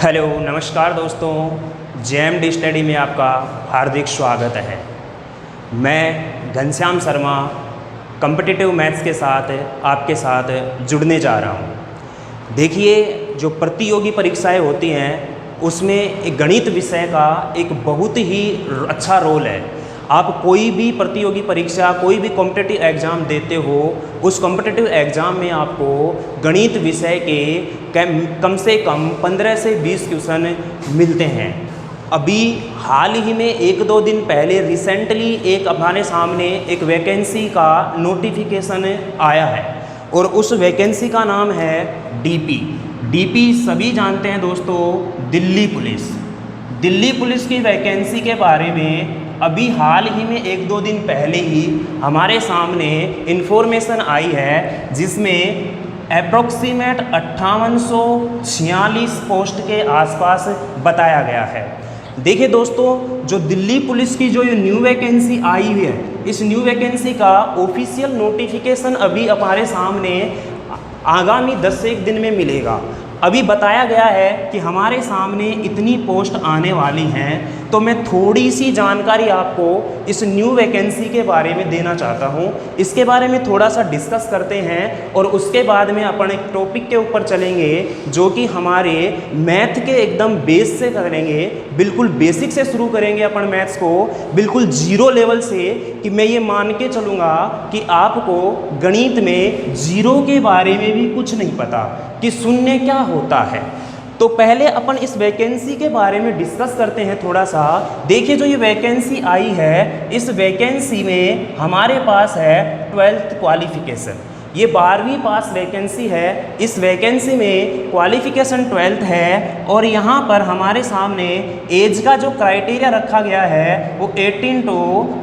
Hello नमस्कार दोस्तों, JMD study में आपका हार्दिक स्वागत है। मैं घनश्याम शर्मा कॉम्पिटिटिव मैथ्स के साथ आपके साथ जुड़ने जा रहा हूँ। देखिए, जो प्रतियोगी परीक्षाएं होती हैं उसमें एक गणित विषय का एक बहुत ही अच्छा रोल है। आप कोई भी प्रतियोगी परीक्षा, कोई भी कॉम्पिटिटिव एग्ज़ाम देते हो, उस कॉम्पिटिटिव एग्ज़ाम में आपको गणित विषय के कम से कम 15 से 20 क्वेश्चन मिलते हैं। अभी हाल ही में 1-2 दिन पहले रिसेंटली एक हमारे सामने एक वैकेंसी का नोटिफिकेशन आया है और उस वैकेंसी का नाम है डीपी सभी जानते हैं दोस्तों, दिल्ली पुलिस की वैकेंसी के बारे में अभी हाल ही में 1-2 दिन पहले ही हमारे सामने इन्फॉर्मेशन आई है, जिसमें अप्रॉक्सीमेट 5846 पोस्ट के आसपास बताया गया है। देखिए दोस्तों, जो दिल्ली पुलिस की जो ये न्यू वैकेंसी आई हुई है, इस न्यू वैकेंसी का ऑफिशियल नोटिफिकेशन अभी हमारे सामने आगामी 10 से 1 दिन में मिलेगा। अभी बताया गया है कि हमारे सामने इतनी पोस्ट आने वाली हैं, तो मैं थोड़ी सी जानकारी आपको इस न्यू वैकेंसी के बारे में देना चाहता हूं। इसके बारे में थोड़ा सा डिस्कस करते हैं और उसके बाद में अपन एक टॉपिक के ऊपर चलेंगे जो कि हमारे मैथ के एकदम बेस से करेंगे, बिल्कुल बेसिक से शुरू करेंगे अपन मैथ्स को, बिल्कुल जीरो लेवल से, कि मैं ये मान के चलूँगा कि आपको गणित में जीरो के बारे में भी कुछ नहीं पता कि शून्य क्या होता है। तो पहले अपन इस वैकेंसी के बारे में डिस्कस करते हैं थोड़ा सा। देखिए, जो ये वैकेंसी आई है, इस वैकेंसी में हमारे पास है 12th क्वालिफिकेशन। ये 12वीं पास वैकेंसी है। इस वैकेंसी में क्वालिफिकेशन 12th है और यहाँ पर हमारे सामने एज का जो क्राइटेरिया रखा गया है वो 18 to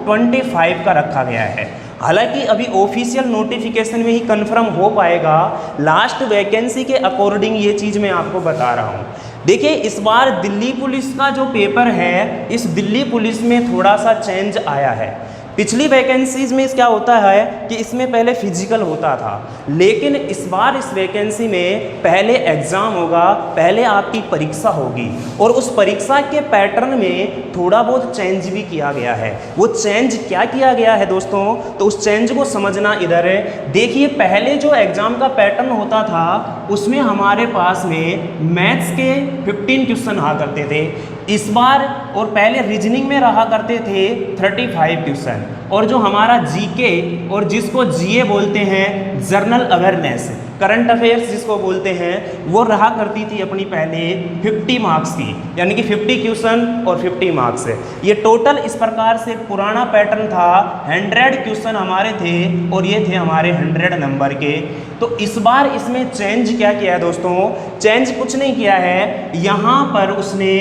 25 का रखा गया है। हालांकि अभी ऑफिशियल नोटिफिकेशन में ही कंफर्म हो पाएगा। लास्ट वैकेंसी के अकॉर्डिंग ये चीज़ मैं आपको बता रहा हूँ। देखिए, इस बार दिल्ली पुलिस का जो पेपर है, इस दिल्ली पुलिस में थोड़ा सा चेंज आया है। पिछली वैकेंसीज में क्या होता है कि इसमें पहले फिजिकल होता था, लेकिन इस बार इस वैकेंसी में पहले एग्ज़ाम होगा, पहले आपकी परीक्षा होगी और उस परीक्षा के पैटर्न में थोड़ा बहुत चेंज भी किया गया है। वो चेंज क्या किया गया है दोस्तों, तो उस चेंज को समझना इधर है। देखिए, पहले जो एग्ज़ाम का पैटर्न होता था उसमें हमारे पास में मैथ्स के 15 क्वेश्चन आ करते थे। इस बार और पहले रीजनिंग में रहा करते थे 35 क्वेश्चन, और जो हमारा जीके और जिसको जीए बोलते हैं, जनरल अवेयरनेस, करंट अफेयर्स जिसको बोलते हैं, वो रहा करती थी अपनी पहले 50 मार्क्स की, यानी कि 50 क्वेश्चन और 50 मार्क्स। ये टोटल इस प्रकार से पुराना पैटर्न था। 100 क्वेश्चन हमारे थे और ये थे हमारे 100 नंबर के। तो इस बार इसमें चेंज क्या किया है दोस्तों, चेंज कुछ नहीं किया है। यहाँ पर उसने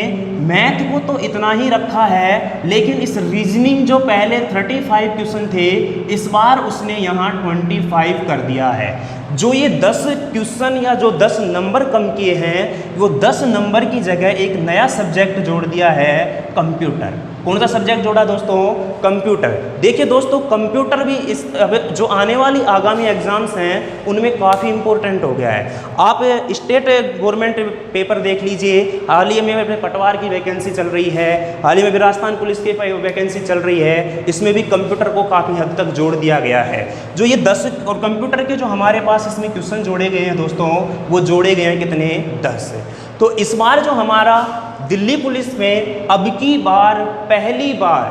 मैथ को तो इतना ही रखा है, लेकिन इस रीजनिंग जो पहले 35 क्वेश्चन थे, इस बार उसने यहाँ 25 कर दिया है। जो ये 10 क्वेश्चन या जो 10 नंबर कम किए हैं, वो 10 नंबर की जगह एक नया सब्जेक्ट जोड़ दिया है, कंप्यूटर। कौन सा सब्जेक्ट जोड़ा दोस्तों, कंप्यूटर। देखिए दोस्तों, कंप्यूटर भी इस जो आने वाली आगामी एग्जाम्स हैं उनमें काफ़ी इंपॉर्टेंट हो गया है। आप स्टेट गवर्नमेंट पेपर देख लीजिए, हाल ही में पटवार की वैकेंसी चल रही है, हाल ही में भी राजस्थान पुलिस की वैकेंसी चल रही है, इसमें भी कंप्यूटर को काफ़ी हद तक जोड़ दिया गया है। जो ये 10 और कंप्यूटर के जो हमारे पास इसमें क्वेश्चन जोड़े गए हैं दोस्तों, वो जोड़े गए हैं कितने, 10। तो इस बार जो हमारा दिल्ली पुलिस में अब की बार पहली बार,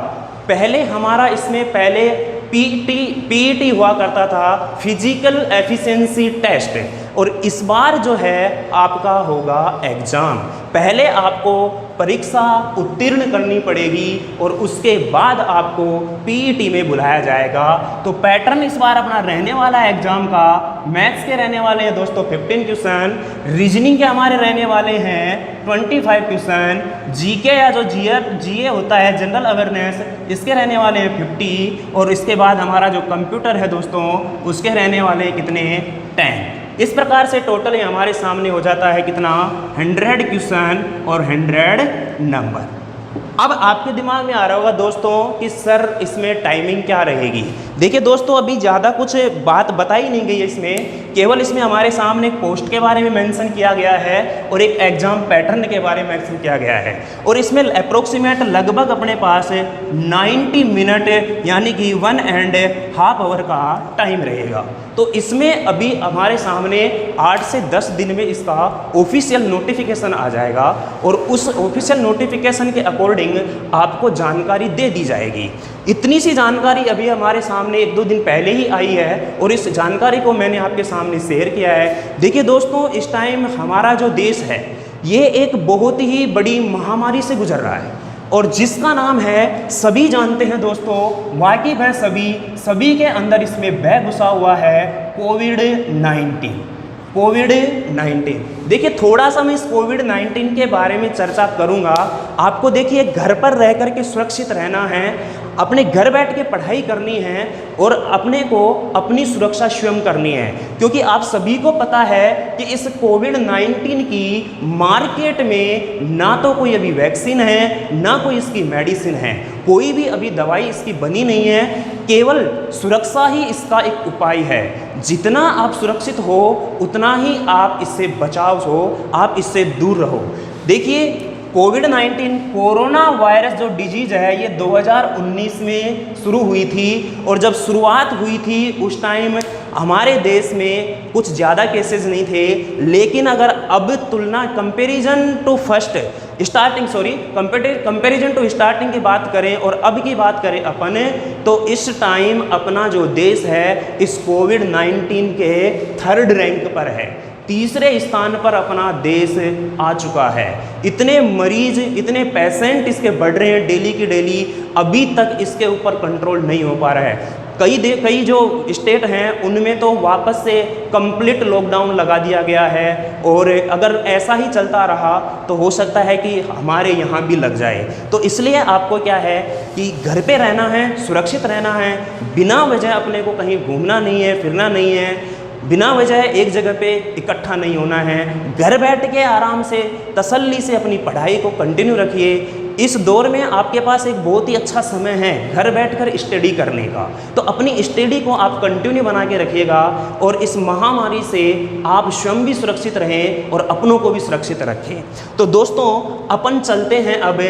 पहले हमारा इसमें पहले पीईटी हुआ करता था, फिजिकल एफिशिएंसी टेस्ट, और इस बार जो है आपका होगा एग्ज़ाम। पहले आपको परीक्षा उत्तीर्ण करनी पड़ेगी और उसके बाद आपको पीईटी में बुलाया जाएगा। तो पैटर्न इस बार अपना रहने वाला है एग्जाम का, मैथ्स के रहने वाले हैं दोस्तों 15 क्वेश्चन, रीजनिंग के हमारे रहने वाले हैं 25 क्वेश्चन, जीके या जो जीए होता है, जनरल अवेयरनेस, इसके रहने वाले हैं 50, और इसके बाद हमारा जो कंप्यूटर है दोस्तों उसके रहने वाले हैं कितने, 10। इस प्रकार से टोटल हमारे सामने हो जाता है कितना, 100 क्वेश्चन और 100 नंबर। अब आपके दिमाग में आ रहा होगा दोस्तों कि सर इसमें टाइमिंग क्या रहेगी। देखिए दोस्तों, अभी ज़्यादा कुछ बात बताई नहीं गई है इसमें, केवल इसमें हमारे सामने एक पोस्ट के बारे में मेंशन किया गया है और एक एग्जाम पैटर्न के बारे में मेंशन किया गया है। और इसमें अप्रोक्सीमेट लगभग अपने पास 90 मिनट यानी कि 1.5 आवर का टाइम रहेगा। तो इसमें अभी हमारे सामने 8 से 10 दिन में इसका ऑफिशियल नोटिफिकेशन आ जाएगा और उस ऑफिशियल नोटिफिकेशन के अकॉर्डिंग आपको जानकारी दे दी जाएगी। इतनी सी जानकारी अभी हमारे सामने 1-2 दिन पहले ही आई है और इस जानकारी को मैंने आपके सामने शेयर किया है। देखिए दोस्तों, इस टाइम हमारा जो देश है ये एक बहुत ही बड़ी महामारी से गुजर रहा है और जिसका नाम है, सभी जानते हैं दोस्तों, वाकिफ है सभी के अंदर इसमें भय घुसा हुआ है, कोविड-19। देखिए थोड़ा सा मैं इस कोविड-19 के बारे में चर्चा करूंगा। आपको देखिए घर पर रह कर के सुरक्षित रहना है, अपने घर बैठ के पढ़ाई करनी है और अपने को अपनी सुरक्षा स्वयं करनी है, क्योंकि आप सभी को पता है कि इस कोविड-19 की मार्केट में ना तो कोई अभी वैक्सीन है, ना कोई इसकी मेडिसिन है, कोई भी अभी दवाई इसकी बनी नहीं है। केवल सुरक्षा ही इसका एक उपाय है। जितना आप सुरक्षित हो उतना ही आप इससे बचाव हो, आप इससे दूर रहो। देखिए कोविड-19 कोरोना वायरस जो डिजीज है ये 2019 में शुरू हुई थी और जब शुरुआत हुई थी उस टाइम हमारे देश में कुछ ज़्यादा केसेस नहीं थे, लेकिन अगर अब तुलना कंपैरिजन टू स्टार्टिंग की बात करें और अब की बात करें अपन, तो इस टाइम अपना जो देश है इस कोविड-19 के 3rd रैंक पर है, 3रे स्थान पर अपना देश आ चुका है। इतने मरीज, इतने पेशेंट इसके बढ़ रहे हैं डेली की डेली, अभी तक इसके ऊपर कंट्रोल नहीं हो पा रहा है। कई जो स्टेट हैं उनमें तो वापस से कंप्लीट लॉकडाउन लगा दिया गया है और अगर ऐसा ही चलता रहा तो हो सकता है कि हमारे यहाँ भी लग जाए। तो इसलिए आपको क्या है कि घर पे रहना है, सुरक्षित रहना है, बिना वजह अपने को कहीं घूमना नहीं है, फिरना नहीं है, बिना वजह एक जगह पे इकट्ठा नहीं होना है। घर बैठ के आराम से तसल्ली से अपनी पढ़ाई को कंटिन्यू रखिए। इस दौर में आपके पास एक बहुत ही अच्छा समय है घर बैठकर स्टडी करने का, तो अपनी स्टडी को आप कंटिन्यू बना के रखिएगा और इस महामारी से आप स्वयं भी सुरक्षित रहें और अपनों को भी सुरक्षित रखें। तो दोस्तों अपन चलते हैं अब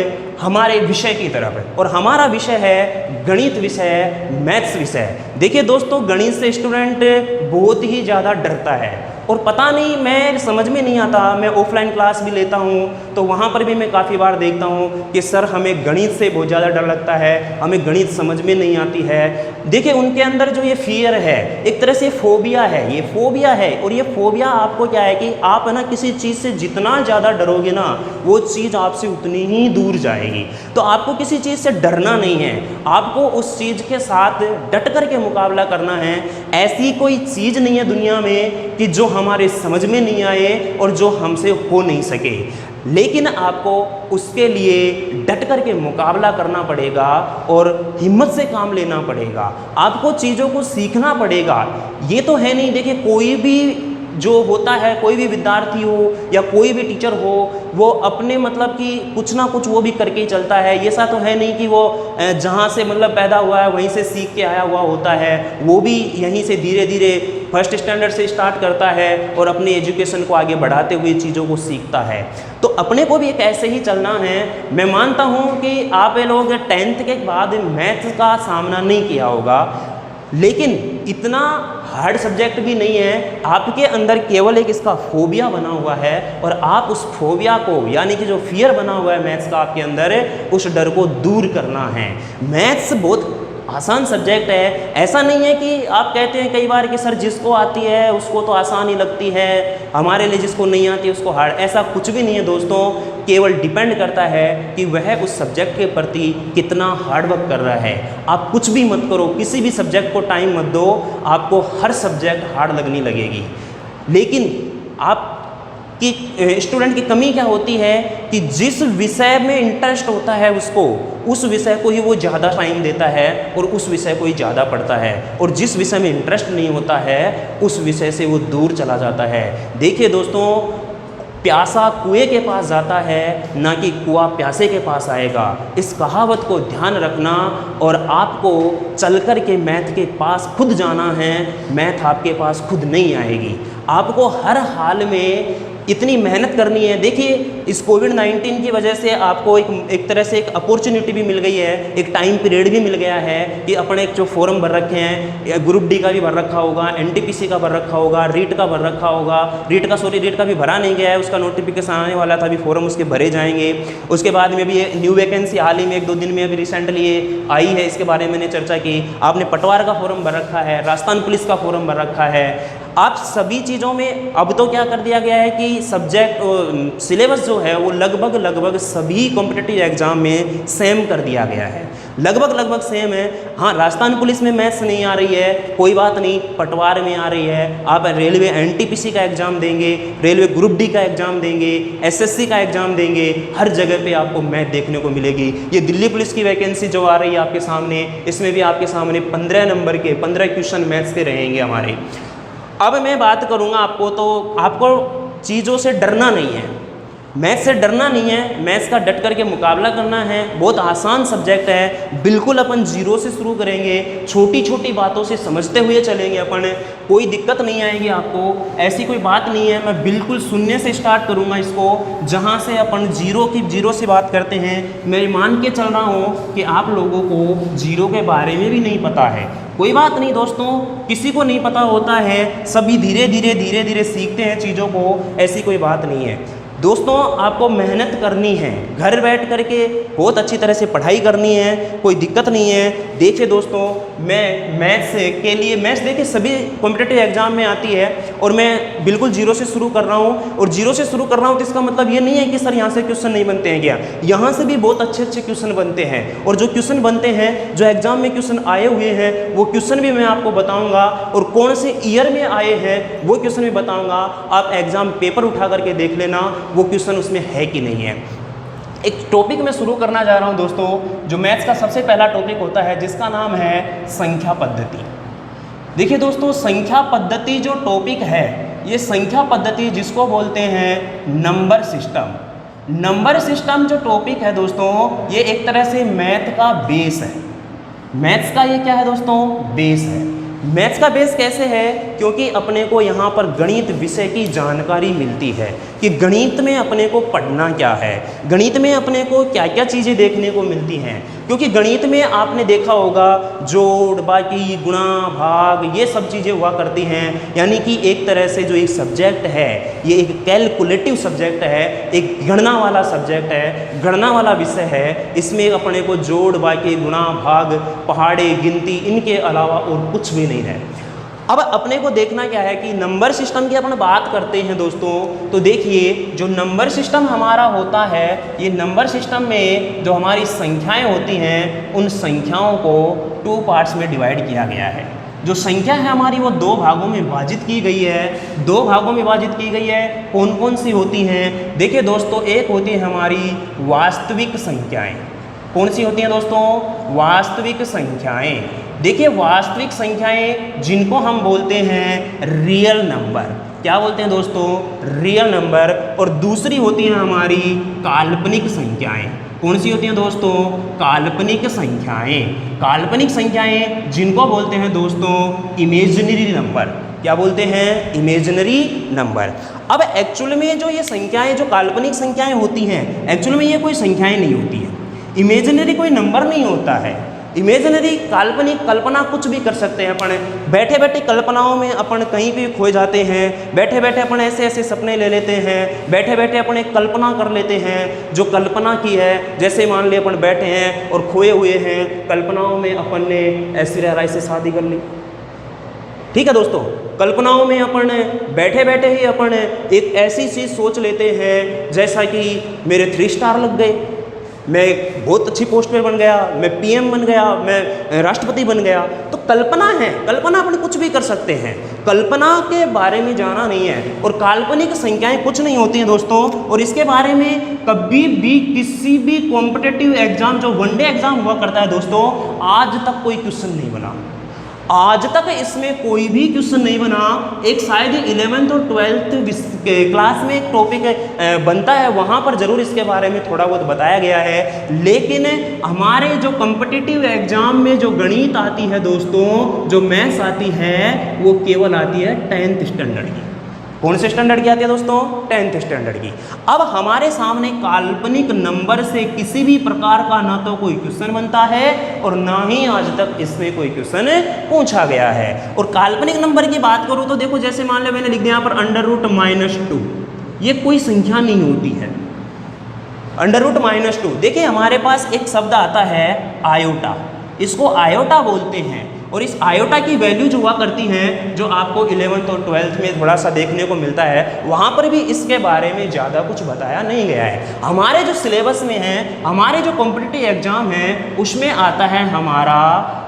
हमारे विषय की तरफ और हमारा विषय है गणित विषय, मैथ्स विषय। देखिए दोस्तों, गणित से स्टूडेंट बहुत ही ज़्यादा डरता है और पता नहीं, मैं समझ में नहीं आता। मैं ऑफलाइन क्लास भी लेता हूँ तो वहाँ पर भी मैं काफ़ी बार देखता हूँ कि सर हमें गणित से बहुत ज़्यादा डर लगता है, हमें गणित समझ में नहीं आती है। देखिए उनके अंदर जो ये फियर है, एक तरह से फोबिया है, ये फोबिया है। और ये फोबिया आपको क्या है कि आप है ना किसी चीज़ से जितना ज़्यादा डरोगे ना वो चीज़ आपसे उतनी ही दूर जाएगी। तो आपको किसी चीज़ से डरना नहीं है, आपको उस चीज़ के साथ डट कर के मुकाबला करना है। ऐसी कोई चीज़ नहीं है दुनिया में कि जो हमारे समझ में नहीं आए और जो हमसे हो नहीं सके, लेकिन आपको उसके लिए डट कर के मुकाबला करना पड़ेगा और हिम्मत से काम लेना पड़ेगा। आपको चीज़ों को सीखना पड़ेगा। ये तो है नहीं, देखिए कोई भी जो होता है, कोई भी विद्यार्थी हो या कोई भी टीचर हो, वो अपने मतलब कि कुछ ना कुछ वो भी करके ही चलता है। ये ऐसा तो है नहीं कि वो जहाँ से मतलब पैदा हुआ है वहीं से सीख के आया हुआ होता है। वो भी यहीं से धीरे धीरे फर्स्ट स्टैंडर्ड से स्टार्ट करता है और अपने एजुकेशन को आगे बढ़ाते हुए चीज़ों को सीखता है। तो अपने को भी एक ऐसे ही चलना है। मैं मानता हूँ कि आप ये लोग 10th के बाद मैथ्स का सामना नहीं किया होगा, लेकिन इतना हार्ड सब्जेक्ट भी नहीं है। आपके अंदर केवल एक इसका फोबिया बना हुआ है और आप उस फोबिया को, यानी कि जो फियर बना हुआ है मैथ्स का आपके अंदर, उस डर को दूर करना है। मैथ्स बहुत आसान सब्जेक्ट है। ऐसा नहीं है कि आप कहते हैं कई बार कि सर जिसको आती है उसको तो आसान ही लगती है, हमारे लिए जिसको नहीं आती उसको हार्ड। ऐसा कुछ भी नहीं है दोस्तों, केवल डिपेंड करता है कि वह उस सब्जेक्ट के प्रति कितना हार्ड वर्क कर रहा है। आप कुछ भी मत करो, किसी भी सब्जेक्ट को टाइम मत दो, आपको हर सब्जेक्ट हार्ड लगने लगेगी। लेकिन आप कि स्टूडेंट की कमी क्या होती है कि जिस विषय में इंटरेस्ट होता है उसको, उस विषय को ही वो ज़्यादा टाइम देता है और उस विषय को ही ज़्यादा पढ़ता है, और जिस विषय में इंटरेस्ट नहीं होता है उस विषय से वो दूर चला जाता है। देखिए दोस्तों, प्यासा कुएं के पास जाता है, ना कि कुआं प्यासे के पास आएगा। इस कहावत को ध्यान रखना, और आपको चल कर के मैथ के पास खुद जाना है, मैथ आपके पास खुद नहीं आएगी। आपको हर हाल में इतनी मेहनत करनी है। देखिए, इस कोविड-19 की वजह से आपको एक तरह से एक अपॉर्चुनिटी भी मिल गई है, एक टाइम पीरियड भी मिल गया है कि अपने एक जो फॉर्म भर रखे हैं, ग्रुप डी का भी भर रखा होगा, एनटीपीसी का भर रखा होगा, रीट का भर रखा होगा, रीट का भी भरा नहीं गया है, उसका नोटिफिकेशन आने वाला था, अभी फॉर्म उसके भरे जाएंगे। उसके बाद में भी न्यू वैकेंसी हाल ही में 1-2 दिन में अभी रिसेंटली आई है, इसके बारे में मैंने चर्चा की। आपने पटवार का फॉर्म भर रखा है, राजस्थान पुलिस का फॉर्म भर रखा है। आप सभी चीज़ों में अब तो क्या कर दिया गया है कि सब्जेक्ट सिलेबस जो है वो लगभग सभी कॉम्पिटिटिव एग्जाम में सेम कर दिया गया है, लगभग सेम है। हाँ, राजस्थान पुलिस में मैथ्स नहीं आ रही है, कोई बात नहीं, पटवार में आ रही है। आप रेलवे एनटीपीसी का एग्जाम देंगे, रेलवे ग्रुप डी का एग्जाम देंगे, एसएससी का एग्जाम देंगे, हर जगह पे आपको मैथ देखने को मिलेगी। ये दिल्ली पुलिस की वैकेंसी जो आ रही है आपके सामने, इसमें भी आपके सामने 15 नंबर के 15 क्वेश्चन मैथ्स के रहेंगे हमारे। अब मैं बात करूंगा आपको, तो आपको चीज़ों से डरना नहीं है, मैथ्स से डरना नहीं है, मैथ्स का डट करके मुकाबला करना है। बहुत आसान सब्जेक्ट है, बिल्कुल अपन जीरो से शुरू करेंगे, छोटी छोटी बातों से समझते हुए चलेंगे अपन, कोई दिक्कत नहीं आएगी आपको, ऐसी कोई बात नहीं है। मैं बिल्कुल शून्य से स्टार्ट करूंगा इसको, जहां से अपन जीरो से बात करते हैं। मैं मान के चल रहा हूँ कि आप लोगों को जीरो के बारे में भी नहीं पता है, कोई बात नहीं दोस्तों, किसी को नहीं पता होता है, सभी धीरे धीरे सीखते हैं चीज़ों को, ऐसी कोई बात नहीं है। दोस्तों, आपको मेहनत करनी है, घर बैठ करके बहुत अच्छी तरह से पढ़ाई करनी है, कोई दिक्कत नहीं है। देखिए दोस्तों, मैं मैथ्स के लिए, मैथ्स देखिए सभी कॉम्पिटिटिव एग्जाम में आती है, और मैं बिल्कुल जीरो से शुरू कर रहा हूँ। और जीरो से शुरू कर रहा हूँ तो इसका मतलब ये नहीं है कि सर यहाँ से क्वेश्चन नहीं बनते हैं क्या, यहाँ से भी बहुत अच्छे क्वेश्चन बनते हैं। और जो क्वेश्चन बनते हैं, जो एग्जाम में क्वेश्चन आए हुए हैं, वो क्वेश्चन भी मैं आपको बताऊँगा, और कौन से ईयर में आए हैं वो क्वेश्चन भी बताऊँगा। आप एग्जाम पेपर उठा करके देख लेना वो क्वेश्चन उसमें है कि नहीं है। एक टॉपिक मैं शुरू करना जा रहा हूं दोस्तों, जो मैथ्स का सबसे पहला टॉपिक होता है, जिसका नाम है संख्या पद्धति। देखिए दोस्तों, संख्या पद्धति जो टॉपिक है, ये संख्या पद्धति जिसको बोलते हैं नंबर सिस्टम। नंबर सिस्टम जो टॉपिक है दोस्तों, ये एक तरह से मैथ का बेस है। मैथ्स का ये क्या है दोस्तों, बेस है। मैथ्स का बेस कैसे है, क्योंकि अपने को यहाँ पर गणित विषय की जानकारी मिलती है कि गणित में अपने को पढ़ना क्या है, गणित में अपने को क्या क्या चीज़ें देखने को मिलती हैं। क्योंकि गणित में आपने देखा होगा जोड़, बाकी, गुणा, भाग, ये सब चीज़ें हुआ करती हैं। यानी कि एक तरह से जो एक सब्जेक्ट है, ये एक कैलकुलेटिव सब्जेक्ट है, एक गणना वाला सब्जेक्ट है, गणना वाला विषय है। इसमें अपने को जोड़, बाकी, गुणा, भाग, पहाड़े, गिनती, इनके अलावा और कुछ भी नहीं है। अब अपने को देखना क्या है कि नंबर सिस्टम की अपन बात करते हैं दोस्तों, तो देखिए जो नंबर सिस्टम हमारा होता है, ये नंबर सिस्टम में जो हमारी संख्याएं होती हैं, उन संख्याओं को 2 पार्ट्स में डिवाइड किया गया है। जो संख्या है हमारी वो 2 भागों में विभाजित की गई है। 2 भागों में विभाजित की गई है, कौन कौन सी होती हैं? देखिए दोस्तों, एक होती है हमारी वास्तविक संख्याएँ। कौन सी होती हैं दोस्तों? वास्तविक संख्याएँ। देखिए वास्तविक संख्याएं जिनको हम बोलते हैं रियल नंबर, क्या बोलते हैं दोस्तों? Real number. और दूसरी होती हैं हमारी काल्पनिक संख्याएं। कौन सी होती हैं दोस्तों? काल्पनिक संख्याएं। काल्पनिक संख्याएं जिनको बोलते हैं दोस्तों इमेजिनरी नंबर। क्या बोलते हैं? Imaginary number. अब एक्चुअल में जो ये संख्याएं, जो काल्पनिक संख्याएं होती हैं, एक्चुअल में ये कोई संख्याएं नहीं होती है, इमेजिनरी कोई नंबर नहीं होता है। इमेजिनरी, काल्पनिक, कल्पना कुछ भी कर सकते हैं अपन। बैठे बैठे कल्पनाओं में अपन कहीं भी खो जाते हैं, बैठे बैठे अपन ऐसे ऐसे सपने ले लेते हैं, बैठे बैठे अपन एक कल्पना कर लेते हैं जो कल्पना की है। जैसे मान लिया अपन बैठे हैं और खोए हुए हैं, कल्पनाओं में अपन ने ऐश्वर्या राय से शादी कर ली। ठीक है दोस्तों, कल्पनाओं में अपन बैठे बैठे ही अपन एक ऐसी चीज़ सोच लेते हैं जैसा कि मेरे 3 स्टार लग गए, मैं बहुत अच्छी पोस्ट पे बन गया, मैं पीएम बन गया, मैं राष्ट्रपति बन गया। तो कल्पना है, कल्पना अपन कुछ भी कर सकते हैं, कल्पना के बारे में जाना नहीं है। और काल्पनिक संख्याएं कुछ नहीं होती हैं दोस्तों। और इसके बारे में कभी भी किसी भी कॉम्पिटिटिव एग्जाम, जो वनडे एग्जाम हुआ करता है दोस्तों, आज तक कोई क्वेश्चन नहीं बना। आज तक इसमें कोई भी क्वेश्चन नहीं बना। एक शायद 11th और 12th क्लास में एक टॉपिक बनता है, वहाँ पर जरूर इसके बारे में थोड़ा बहुत बताया गया है। लेकिन हमारे जो कॉम्पिटिटिव एग्जाम में जो गणित आती है दोस्तों, जो मैथ्स आती है, वो केवल आती है 10th स्टैंडर्ड की। कौन से स्टैंडर्ड की आती है दोस्तों? 10th स्टैंडर्ड की। अब हमारे सामने काल्पनिक नंबर से किसी भी प्रकार का ना तो कोई क्वेश्चन बनता है और ना ही आज तक इसमें कोई क्वेश्चन पूछा गया है। और काल्पनिक नंबर की बात करूं तो देखो, जैसे मान लो मैंने लिख दिया यहाँ पर √-2, ये कोई संख्या नहीं होती है। √-2, देखिए हमारे पास एक शब्द आता है आयोटा, इसको आयोटा बोलते हैं। और इस आयोटा की वैल्यू जो हुआ करती हैं, जो आपको 11th और 12th में थोड़ा सा देखने को मिलता है, वहाँ पर भी इसके बारे में ज़्यादा कुछ बताया नहीं गया है। हमारे जो सिलेबस में है, हमारे जो कॉम्पिटिटिव एग्जाम है, उसमें आता है हमारा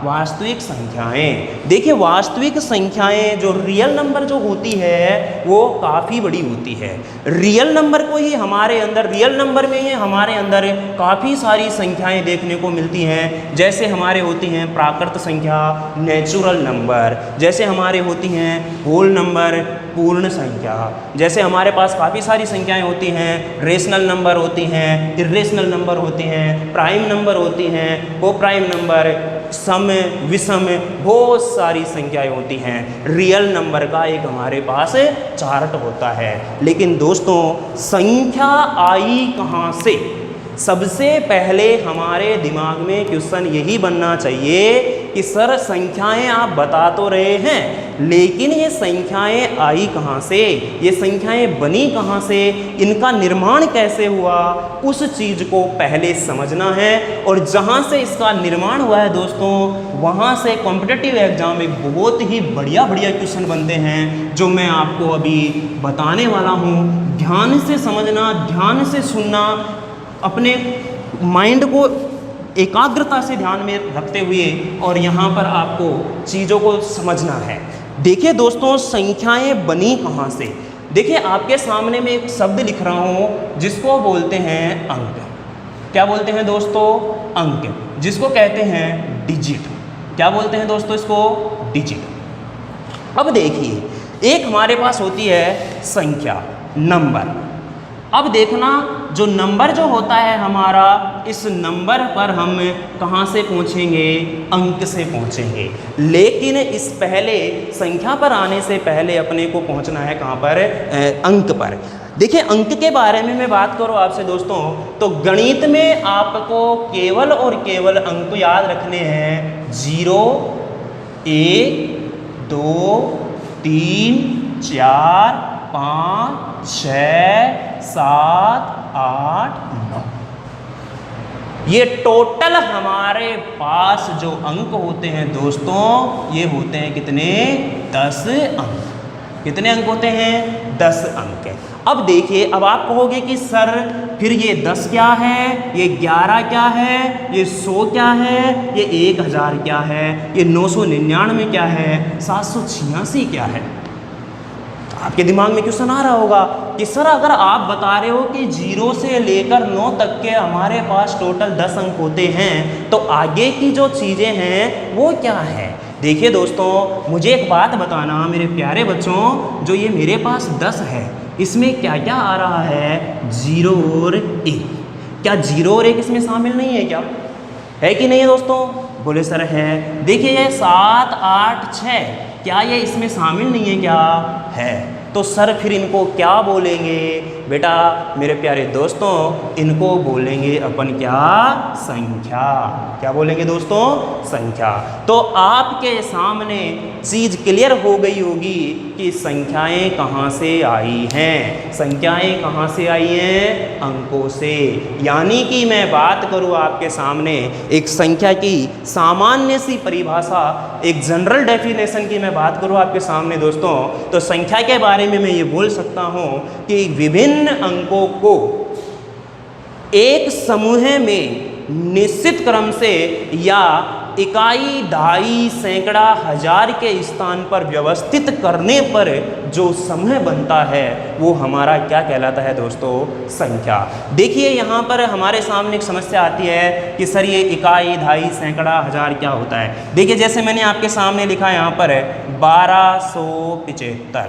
वास्तविक संख्याएं। देखिए वास्तविक संख्याएं जो रियल नंबर जो होती है वो काफ़ी बड़ी होती है। रियल नंबर को ही हमारे अंदर, रियल नंबर में ही हमारे अंदर काफ़ी सारी संख्याएं देखने को मिलती हैं। जैसे हमारे होती हैं प्राकृत संख्या, नेचुरल नंबर, जैसे हमारे होती हैं होल नंबर, पूर्ण संख्या, जैसे हमारे पास काफ़ी सारी संख्याएं होती हैं, रेशनल नंबर होती हैं, इर्रेशनल नंबर होती हैं, प्राइम नंबर होती हैं, को प्राइम नंबर, सम, विषम, बहुत सारी संख्याएं होती हैं। रियल नंबर का एक हमारे पास चार्ट होता है। लेकिन दोस्तों संख्या आई कहाँ से? सबसे पहले हमारे दिमाग में क्वेश्चन यही बनना चाहिए कि सर संख्याएं आप बता तो रहे हैं, लेकिन ये संख्याएं आई कहाँ से, ये संख्याएं बनी कहाँ से, इनका निर्माण कैसे हुआ, उस चीज़ को पहले समझना है। और जहाँ से इसका निर्माण हुआ है दोस्तों, वहाँ से कॉम्पिटिटिव एग्जाम में बहुत ही बढ़िया बढ़िया क्वेश्चन बनते हैं, जो मैं आपको अभी बताने वाला हूँ। ध्यान से समझना, ध्यान से सुनना, अपने माइंड को एकाग्रता से ध्यान में रखते हुए, और यहाँ पर आपको चीज़ों को समझना है। देखिए दोस्तों संख्याएं बनी कहाँ से? देखिए आपके सामने में एक शब्द लिख रहा हूँ जिसको बोलते हैं अंक। क्या बोलते हैं दोस्तों? अंक, जिसको कहते हैं डिजिट। क्या बोलते हैं दोस्तों इसको? डिजिट। अब देखिए एक हमारे पास होती है संख्या, नंबर। अब देखना जो नंबर जो होता है हमारा, इस नंबर पर हम कहाँ से पहुँचेंगे? अंक से पहुँचेंगे। लेकिन इस पहले संख्या पर आने से पहले अपने को पहुँचना है कहाँ पर? अंक पर। देखिए अंक के बारे में मैं बात करूँ आपसे दोस्तों, तो गणित में आपको केवल और केवल अंक याद रखने हैं 0, 1, 2, 3, 4, 5, 6, 7, 8, 9। ये टोटल हमारे पास जो अंक होते हैं दोस्तों, ये होते हैं कितने? 10 अंक। कितने अंक होते हैं? 10 अंक। अब देखिए, अब आप कहोगे कि सर फिर ये 10 क्या है, ये 11 क्या है, ये 100 क्या है, ये 1000 क्या है, ये 999 क्या है, 786 क्या है? आपके दिमाग में क्वेश्चन आ रहा होगा कि सर अगर आप बता रहे हो कि 0 से लेकर 9 तक के हमारे पास टोटल 10 अंक होते हैं, तो आगे की जो चीज़ें हैं वो क्या है? देखिए दोस्तों, मुझे एक बात बताना मेरे प्यारे बच्चों, जो ये मेरे पास 10 है, इसमें क्या क्या आ रहा है? 0 और 1। क्या 0 और 1 इसमें शामिल नहीं है? क्या है कि नहीं है दोस्तों? बोले सर है। देखिए ये 7, 8, 6, क्या ये इसमें शामिल नहीं है? क्या है? तो सर फिर इनको क्या बोलेंगे? बेटा मेरे प्यारे दोस्तों, इनको बोलेंगे अपन क्या? संख्या। क्या बोलेंगे दोस्तों? संख्या। तो आपके सामने चीज़ क्लियर हो गई होगी कि संख्याएं कहाँ से आई हैं। संख्याएं कहाँ से आई हैं? अंकों से। यानी कि मैं बात करूँ आपके सामने एक संख्या की सामान्य सी परिभाषा, एक जनरल डेफिनेशन की मैं बात करूँ आपके सामने दोस्तों, तो संख्या के बारे में मैं ये बोल सकता हूँ कि विभिन्न अंकों को एक समूह में निश्चित क्रम से या इकाई, दहाई, सैकड़ा, हजार के स्थान पर व्यवस्थित करने पर जो समय बनता है वो हमारा क्या कहलाता है दोस्तों? संख्या। देखिए यहाँ पर हमारे सामने एक समस्या आती है कि सर ये इकाई, दहाई, सैकड़ा, हजार क्या होता है। देखिए जैसे मैंने आपके सामने लिखा यहाँ पर 1275।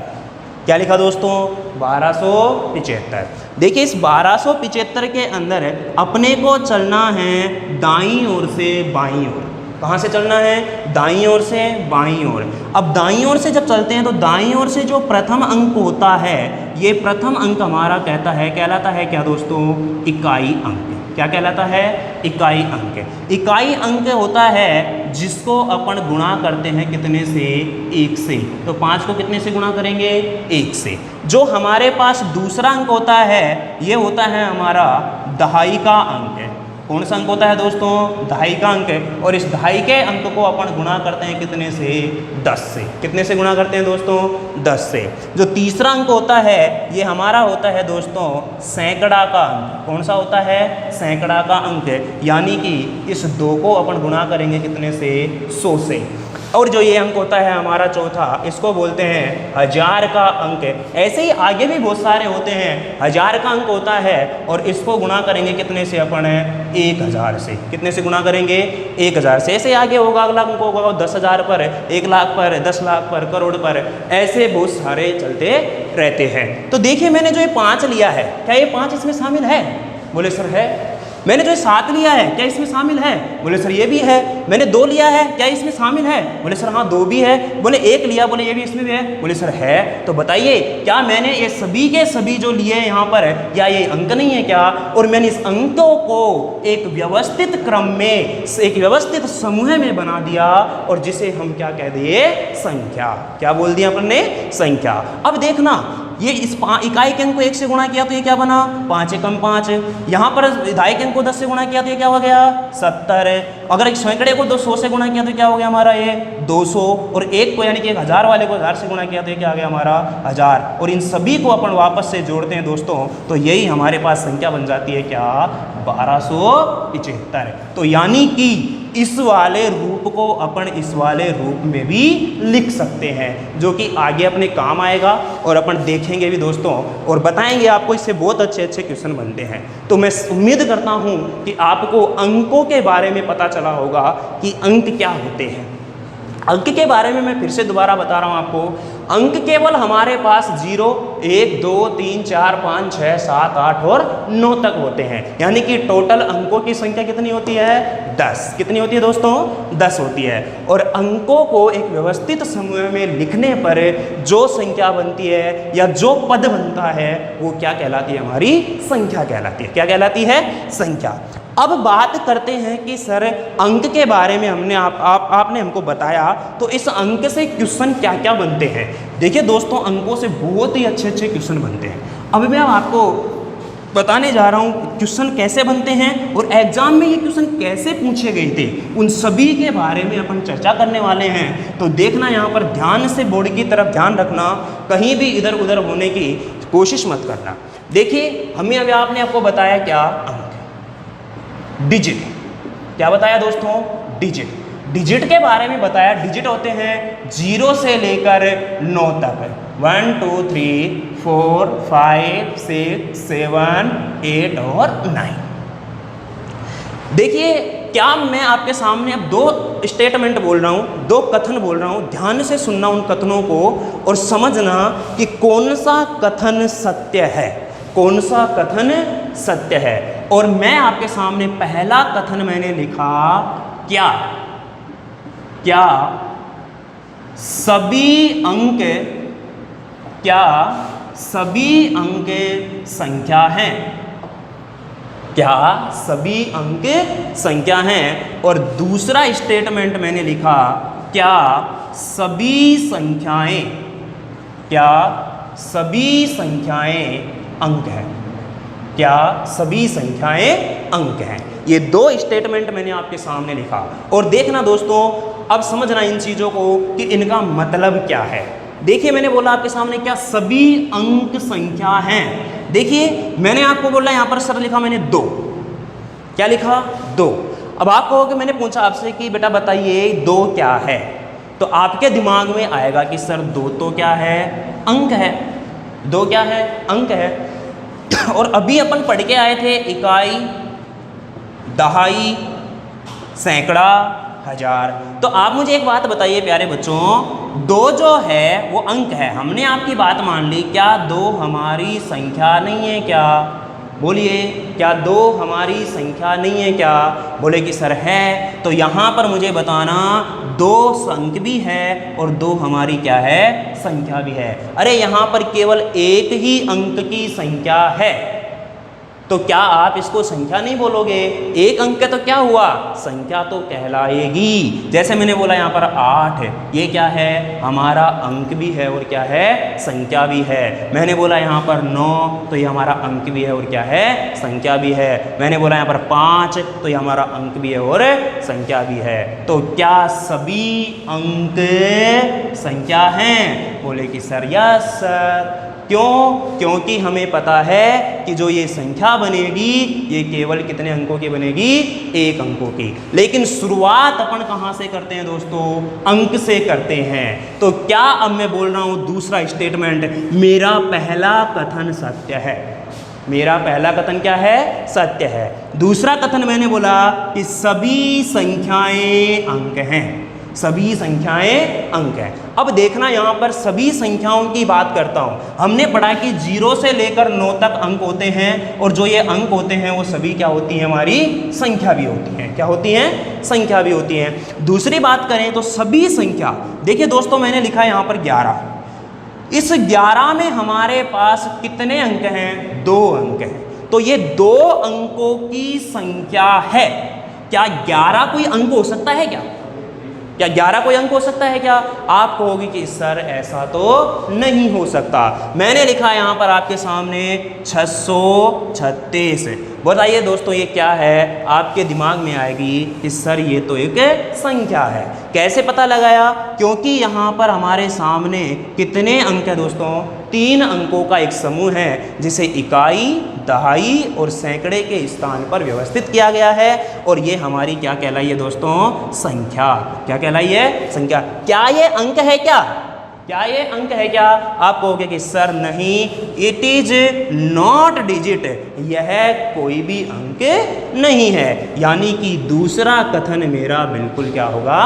क्या लिखा दोस्तों? 1275। देखिए इस 1275 के अंदर अपने को चलना है दाईं ओर से बाईं ओर। कहाँ से चलना है? दाईं ओर से बाईं ओर। अब दाईं ओर से जब चलते हैं तो दाईं ओर से जो प्रथम अंक होता है, ये प्रथम अंक हमारा कहलाता है क्या दोस्तों? इकाई अंक। क्या कहलाता है? इकाई अंक। इकाई अंक होता है जिसको अपन गुणा करते हैं कितने से? 1 से। तो 5 को कितने से गुणा करेंगे? 1 से। जो हमारे पास दूसरा अंक होता है ये होता है हमारा दहाई का अंक। कौन सा अंक होता है दोस्तों? दहाई का अंक। और इस दहाई के अंक को अपन गुणा करते हैं कितने से? 10 से। कितने से गुणा करते हैं दोस्तों? 10 से। जो तीसरा अंक होता है ये हमारा होता है दोस्तों सैकड़ा का अंक। कौन सा होता है? सैकड़ा का अंक। यानी कि इस 2 को अपन गुणा करेंगे कितने से? 100 से। और जो ये अंक होता है हमारा चौथा, इसको बोलते हैं हजार का अंक। ऐसे ही आगे भी बहुत सारे होते हैं। हजार का अंक होता है और इसको गुणा करेंगे कितने से? अपन 1000 से। कितने से गुणा करेंगे? 1000 से। ऐसे आगे होगा, अगला अंक होगा 10,000 पर, 1 लाख पर, 10 लाख पर, करोड़ पर, ऐसे बहुत सारे चलते रहते हैं। तो देखिए मैंने जो ये 5 लिया है, क्या ये 5 इसमें शामिल है? बोले सर है। मैंने जो 7 लिया है क्या इसमें शामिल है? बोले सर ये भी है। मैंने 2 लिया है क्या इसमें शामिल है? बोले सर हाँ 2 भी है। बोले 1 लिया, बोले ये भी इसमें भी है। बोले सर है। तो बताइए क्या मैंने ये सभी के सभी जो लिए यहाँ पर क्या ये अंक नहीं है क्या? और मैंने इस अंकों को एक व्यवस्थित क्रम में, एक व्यवस्थित समूह में बना दिया और जिसे हम क्या कह दिए? संख्या। क्या बोल दिया अपन ने? संख्या। अब देखना ये इस इकाई के अंक को 1 से गुणा किया तो ये क्या बना? 5 एकम 5। यहाँ पर दहाई के अंक को 10 से गुणा किया तो ये क्या हो गया? 70। अगर एक सैकड़े को 200 से गुणा किया तो क्या हो गया हमारा? ये 200। और 1 को यानी कि 1000 वाले को 1000 से गुणा किया तो ये क्या आ गया हमारा? 1000। और इन सभी को अपन वापस से जोड़ते हैं दोस्तों तो यही हमारे पास संख्या बन जाती है क्या? 1275। तो यानी कि इस वाले रूप को अपन इस वाले रूप में भी लिख सकते हैं, जो कि आगे अपने काम आएगा और अपन देखेंगे भी दोस्तों और बताएंगे आपको। इससे बहुत अच्छे अच्छे क्वेश्चन बनते हैं। तो मैं उम्मीद करता हूं कि आपको अंकों के बारे में पता चला होगा कि अंक क्या होते हैं। अंक के बारे में मैं फिर से दोबारा बता रहा हूं आपको। अंक केवल हमारे पास 0, 1, 2, 3, 4, 5, 6, 7, 8 और 9 तक होते हैं। यानी कि टोटल अंकों की संख्या कितनी होती है? 10। कितनी होती है दोस्तों? 10 होती है। और अंकों को एक व्यवस्थित समूह में लिखने पर जो संख्या बनती है या जो पद बनता है वो क्या कहलाती है? हमारी संख्या कहलाती है। क्या कहलाती है? संख्या। अब बात करते हैं कि सर अंक के बारे में हमने आपने हमको बताया तो इस अंक से क्वेश्चन क्या क्या बनते हैं। देखिए दोस्तों अंकों से बहुत ही अच्छे अच्छे क्वेश्चन बनते हैं। अब मैं आपको बताने जा रहा हूँ क्वेश्चन कैसे बनते हैं और एग्जाम में ये क्वेश्चन कैसे पूछे गए थे, उन सभी के बारे में अपन चर्चा करने वाले हैं। तो देखना यहाँ पर ध्यान से, बोर्ड की तरफ ध्यान रखना, कहीं भी इधर उधर होने की कोशिश मत करना। देखिए हमें अभी आपने आपको बताया क्या? अंक, डिजिट। क्या बताया दोस्तों? डिजिट। डिजिट के बारे में बताया। डिजिट होते हैं 0 से लेकर 9 तक। 1, 2, 3, 4, 5, 6, 7, 8 और 9। देखिए क्या मैं आपके सामने अब 2 स्टेटमेंट बोल रहा हूँ, 2 कथन बोल रहा हूँ। ध्यान से सुनना उन कथनों को और समझना कि कौन सा कथन सत्य है, कौन सा कथन सत्य है। और मैं आपके सामने पहला कथन मैंने लिखा क्या? क्या सभी अंक, क्या सभी अंक संख्या हैं? क्या सभी अंक संख्या हैं? और दूसरा स्टेटमेंट मैंने लिखा क्या सभी संख्याएं, क्या सभी संख्याएं अंक हैं? क्या सभी संख्याएं अंक हैं? ये 2 स्टेटमेंट मैंने आपके सामने लिखा। और देखना दोस्तों अब समझना इन चीज़ों को कि इनका मतलब क्या है। देखिए मैंने बोला आपके सामने क्या सभी अंक संख्या हैं। देखिए मैंने आपको बोला यहाँ पर सर लिखा मैंने 2। क्या लिखा? 2। अब आप कहोगे मैंने पूछा आपसे कि बेटा बताइए 2 क्या है, तो आपके दिमाग में आएगा कि सर 2 तो क्या है, अंक है। 2 क्या है, अंक है। और अभी अपन पढ़ के आए थे इकाई, दहाई, सैकड़ा, हजार। तो आप मुझे एक बात बताइए प्यारे बच्चों, 2 जो है वो अंक है, हमने आपकी बात मान ली, क्या 2 हमारी संख्या नहीं है क्या? बोलिए, क्या 2 हमारी संख्या नहीं है क्या? बोले कि सर है। तो यहाँ पर मुझे बताना 2 अंक भी है और 2 हमारी क्या है, संख्या भी है। अरे यहाँ पर केवल एक ही अंक की संख्या है, तो क्या आप इसको संख्या नहीं बोलोगे? एक अंक तो क्या हुआ, संख्या तो कहलाएगी। जैसे मैंने बोला यहाँ पर 8 है, ये क्या है, हमारा अंक भी है और क्या है, संख्या भी है। मैंने बोला यहाँ पर 9, तो ये हमारा अंक भी है और क्या है, संख्या भी है। मैंने बोला यहाँ पर 5, तो ये हमारा अंक भी है और संख्या भी है। तो क्या सभी अंक संख्या हैं? बोले कि सर यस सर। क्यों? क्योंकि हमें पता है कि जो ये संख्या बनेगी ये केवल कितने अंकों की बनेगी, 1 अंकों की। लेकिन शुरुआत अपन कहाँ से करते हैं दोस्तों, अंक से करते हैं। तो क्या अब मैं बोल रहा हूँ दूसरा स्टेटमेंट, मेरा पहला कथन सत्य है। मेरा पहला कथन क्या है, सत्य है। दूसरा कथन मैंने बोला कि सभी संख्याएं अंक हैं, सभी संख्याएं अंक हैं। अब देखना यहाँ पर सभी संख्याओं की बात करता हूँ। हमने पढ़ा कि 0 से लेकर 9 तक अंक होते हैं और जो ये अंक होते हैं वो सभी क्या होती हैं, हमारी संख्या भी होती हैं। क्या होती हैं, संख्या भी होती हैं। दूसरी बात करें तो सभी संख्या, देखिए दोस्तों मैंने लिखा है यहाँ पर 11। इस 11 में हमारे पास कितने अंक हैं, 2 अंक हैं। तो ये 2 अंकों की संख्या है। क्या 11 कोई अंक हो सकता है क्या? क्या 11 कोई अंक हो सकता है क्या? आप कहोगे कि सर ऐसा तो नहीं हो सकता। मैंने लिखा यहाँ पर आपके सामने 636। बताइए दोस्तों ये क्या है? आपके दिमाग में आएगी कि सर ये तो एक संख्या है। कैसे पता लगाया? क्योंकि यहाँ पर हमारे सामने कितने अंक है दोस्तों, 3 अंकों का एक समूह है जिसे इकाई, दहाई और सैकड़े के स्थान पर व्यवस्थित किया गया है। और ये हमारी क्या कहलाई है दोस्तों, संख्या। क्या कहलाई है? संख्या। क्या ये अंक है क्या? क्या ये अंक है क्या? आप कहोगे कि सर नहीं, इट इज नॉट डिजिट, यह कोई भी अंक नहीं है। यानी कि दूसरा कथन मेरा बिल्कुल क्या होगा,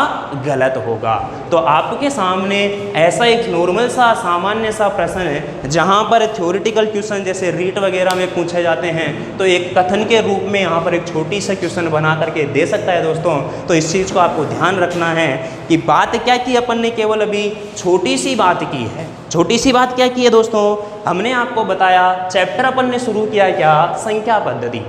गलत होगा। तो आपके सामने ऐसा एक नॉर्मल सा सामान्य सा प्रश्न है जहां पर थ्योरेटिकल क्वेश्चन जैसे रीट वगैरह में पूछे जाते हैं, तो एक कथन के रूप में यहाँ पर एक छोटी सा क्वेश्चन बना करके दे सकता है दोस्तों। तो इस चीज़ को आपको ध्यान रखना है कि बात क्या की अपन ने केवल अभी छोटी सी बात की है। छोटी सी बात क्या की है दोस्तों, हमने आपको बताया चैप्टर अपन ने शुरू किया क्या, संख्या पद्धति।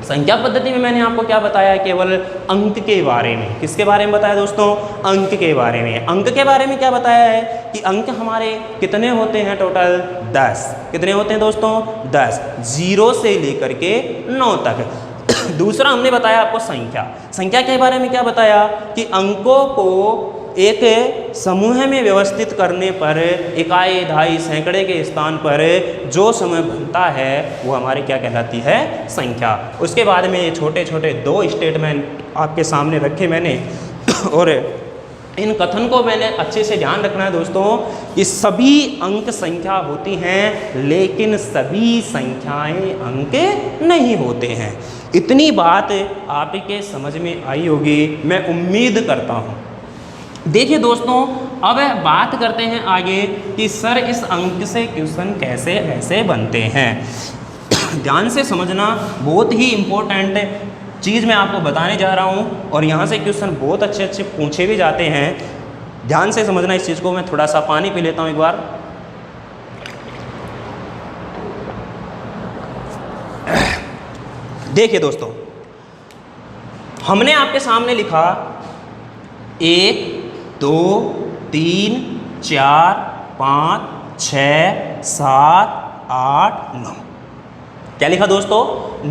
संख्या पद्धति में मैंने आपको क्या बताया, केवल अंक के बारे में। किसके बारे में बताया दोस्तों, अंक के बारे में। अंक के बारे में क्या बताया है कि अंक हमारे कितने होते हैं, टोटल 10। कितने होते हैं दोस्तों, 10, 0 से लेकर के 9 तक। दूसरा हमने बताया आपको संख्या। संख्या के बारे में क्या बताया कि अंकों को एक समूह में व्यवस्थित करने पर इकाई, दहाई, सैकड़े के स्थान पर जो समय बनता है वो हमारी क्या कहलाती है, संख्या। उसके बाद में ये छोटे छोटे 2 स्टेटमेंट आपके सामने रखे मैंने और इन कथन को मैंने अच्छे से ध्यान रखना है दोस्तों कि सभी अंक संख्या होती हैं लेकिन सभी संख्याएं अंक नहीं होते हैं। इतनी बात आपके समझ में आई होगी, मैं उम्मीद करता हूँ। देखिए दोस्तों, अब बात करते हैं आगे कि सर इस अंक से क्वेश्चन कैसे ऐसे बनते हैं। ध्यान से समझना, बहुत ही इम्पोर्टेंट चीज़ मैं आपको बताने जा रहा हूँ और यहाँ से क्वेश्चन बहुत अच्छे अच्छे पूछे भी जाते हैं। ध्यान से समझना इस चीज़ को। मैं थोड़ा सा पानी पी लेता हूँ एक बार। देखिए दोस्तों, हमने आपके सामने लिखा 1, 2, 3, 4, 5, 6, 7, 8, 9। क्या लिखा दोस्तों,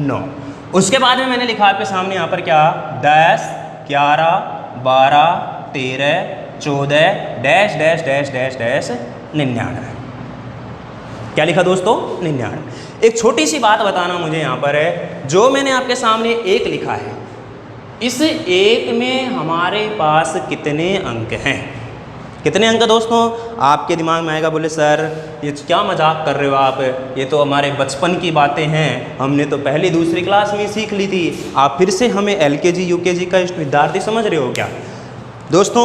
9। उसके बाद में मैंने लिखा आपके सामने यहाँ पर क्या, 10, 11, 12, 13, 14, dash dash dash dash dash 99। क्या लिखा दोस्तों, 99। एक छोटी सी बात बताना मुझे यहाँ पर है, जो मैंने आपके सामने 1 लिखा है, इस एक में हमारे पास कितने अंक हैं? कितने अंक दोस्तों? आपके दिमाग में आएगा, बोले सर ये क्या मजाक कर रहे हो आप, ये तो हमारे बचपन की बातें हैं, हमने तो पहली दूसरी क्लास में सीख ली थी, आप फिर से हमें LKG UKG का विद्यार्थी समझ रहे हो क्या? दोस्तों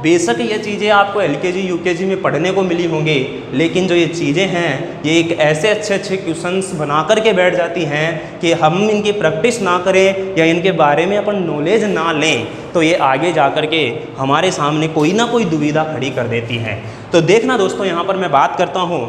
बेशक ये चीज़ें आपको LKG UKG में पढ़ने को मिली होंगी, लेकिन जो ये चीज़ें हैं ये एक ऐसे अच्छे अच्छे क्वेश्चंस बना कर के बैठ जाती हैं कि हम इनकी प्रैक्टिस ना करें या इनके बारे में अपन नॉलेज ना लें तो ये आगे जा कर के हमारे सामने कोई ना कोई दुविधा खड़ी कर देती हैं। तो देखना दोस्तों, यहाँ पर मैं बात करता हूँ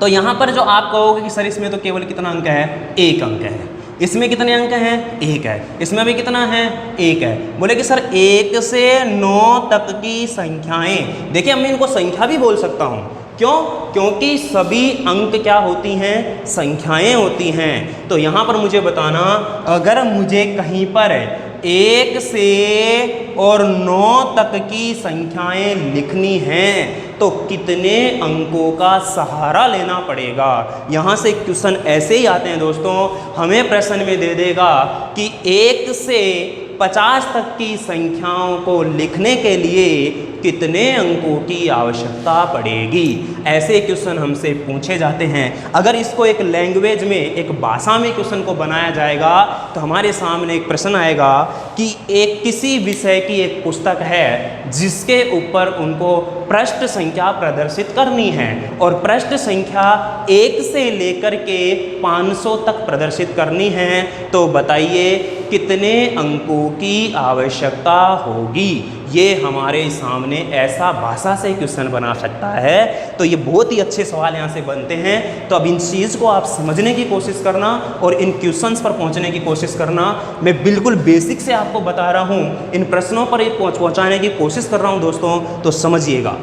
तो यहाँ पर जो आप कहोगे कि सर इसमें तो केवल कितना अंक है? 1 अंक है। इसमें कितने अंक हैं? 1 है। इसमें भी कितना है? 1 है। बोले कि सर 1 से 9 तक की संख्याएं, देखिए मैं इनको संख्या भी बोल सकता हूँ, क्यों? क्योंकि सभी अंक क्या होती हैं? संख्याएं होती हैं। तो यहाँ पर मुझे बताना, अगर मुझे कहीं पर 1 से और 9 तक की संख्याएं लिखनी हैं तो कितने अंकों का सहारा लेना पड़ेगा? यहाँ से क्वेश्चन ऐसे ही आते हैं दोस्तों, हमें प्रश्न में दे देगा कि 1 से 50 तक की संख्याओं को लिखने के लिए कितने अंकों की आवश्यकता पड़ेगी। ऐसे क्वेश्चन हमसे पूछे जाते हैं। अगर इसको एक लैंग्वेज में, एक भाषा में क्वेश्चन को बनाया जाएगा तो हमारे सामने एक प्रश्न आएगा कि एक किसी विषय की एक पुस्तक है जिसके ऊपर उनको पृष्ठ संख्या प्रदर्शित करनी है और पृष्ठ संख्या 1 से लेकर के 500 तक प्रदर्शित करनी है, तो बताइए कितने अंकों की आवश्यकता होगी। ये हमारे सामने ऐसा भाषा से क्वेश्चन बना सकता है। तो ये बहुत ही अच्छे सवाल यहाँ से बनते हैं। तो अब इन चीज़ को आप समझने की कोशिश करना और इन क्वेश्चंस पर पहुँचने की कोशिश करना। मैं बिल्कुल बेसिक से आपको बता रहा हूँ, इन प्रश्नों पर पहुँचाने की कोशिश कर रहा हूँ दोस्तों, तो समझिएगा।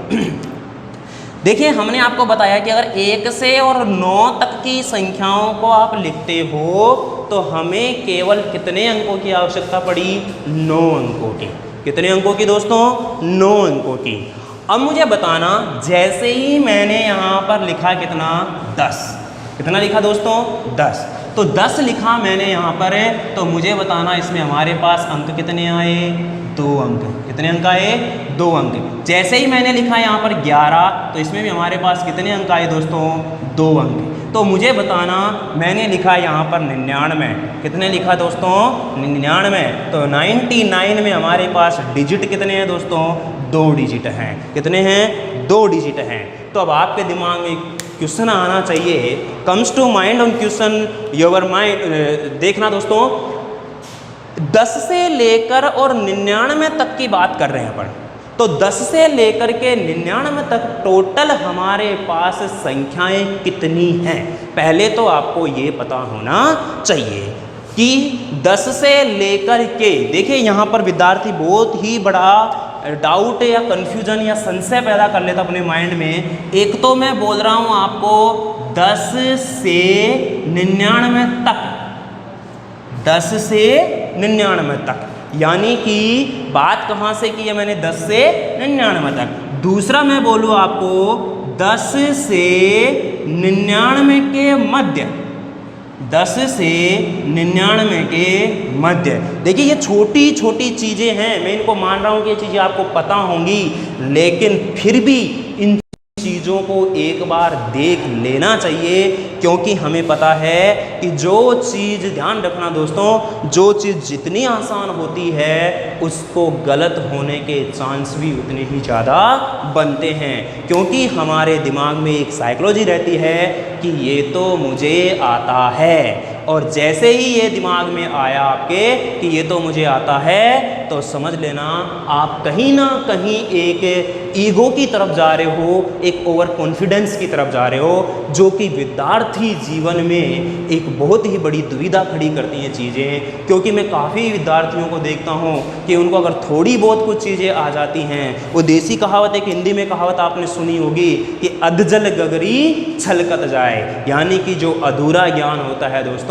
देखिए हमने आपको बताया कि अगर 1 से और 9 तक की संख्याओं को आप लिखते हो तो हमें केवल कितने अंकों की आवश्यकता पड़ी? 9 अंकों की। कितने अंकों की दोस्तों? 9 अंकों की। अब मुझे बताना, जैसे ही मैंने यहाँ पर लिखा कितना? 10। कितना लिखा दोस्तों? 10। तो 10 लिखा मैंने यहाँ पर है, तो मुझे बताना इसमें हमारे पास अंक कितने आए? 2 अंक। कितने अंक आए? 2 अंक। जैसे ही मैंने लिखा यहाँ पर 11, तो इसमें भी हमारे पास कितने अंक आए दोस्तों? 2 अंक। तो मुझे बताना, मैंने लिखा यहाँ पर 99। कितने लिखा दोस्तों? 99। तो 99 में हमारे पास डिजिट कितने हैं दोस्तों? 2 डिजिट हैं। कितने हैं? 2 डिजिट हैं। तो अब आपके दिमाग में क्वेश्चन आना चाहिए, comes to mind on question your mind. देखना दोस्तों, 10 से लेकर और 99 तक की बात कर रहे हैं अपन। तो 10 से लेकर के 99 तक टोटल हमारे पास संख्याएं कितनी हैं? पहले तो आपको ये पता होना चाहिए कि 10 से लेकर के, देखिए यहाँ पर विद्यार्थी बहुत ही बड़ा डाउट या कन्फ्यूजन या संशय पैदा कर लेता अपने माइंड में। एक तो मैं बोल रहा हूँ आपको 10 से 99 तक, 10 से 99 तक, यानी कि बात कहाँ से की है मैंने? 10 से 99 तक। दूसरा मैं बोलूँ आपको 10 से 99 के मध्य, 10 से 99 के मध्य। देखिए ये छोटी छोटी चीज़ें हैं, मैं इनको मान रहा हूँ कि ये चीज़ें आपको पता होंगी, लेकिन फिर भी इन चीज़ों को एक बार देख लेना चाहिए, क्योंकि हमें पता है कि जो चीज़, ध्यान रखना दोस्तों, जो चीज़ जितनी आसान होती है उसको गलत होने के चांस भी उतने ही ज़्यादा बनते हैं, क्योंकि हमारे दिमाग में एक साइकोलॉजी रहती है कि ये तो मुझे आता है, और जैसे ही ये दिमाग में आया आपके कि ये तो मुझे आता है, तो समझ लेना आप कहीं ना कहीं एक ईगो की तरफ जा रहे हो, एक ओवर कॉन्फिडेंस की तरफ जा रहे हो, जो कि विद्यार्थी जीवन में एक बहुत ही बड़ी दुविधा खड़ी करती हैं चीज़ें। क्योंकि मैं काफ़ी विद्यार्थियों को देखता हूँ कि उनको अगर थोड़ी बहुत कुछ चीज़ें आ जाती हैं, वो देसी कहावत, एक हिंदी में कहावत आपने सुनी होगी कि अधजल गगरी छलकत जाए, यानी कि जो अधूरा ज्ञान होता है दोस्तों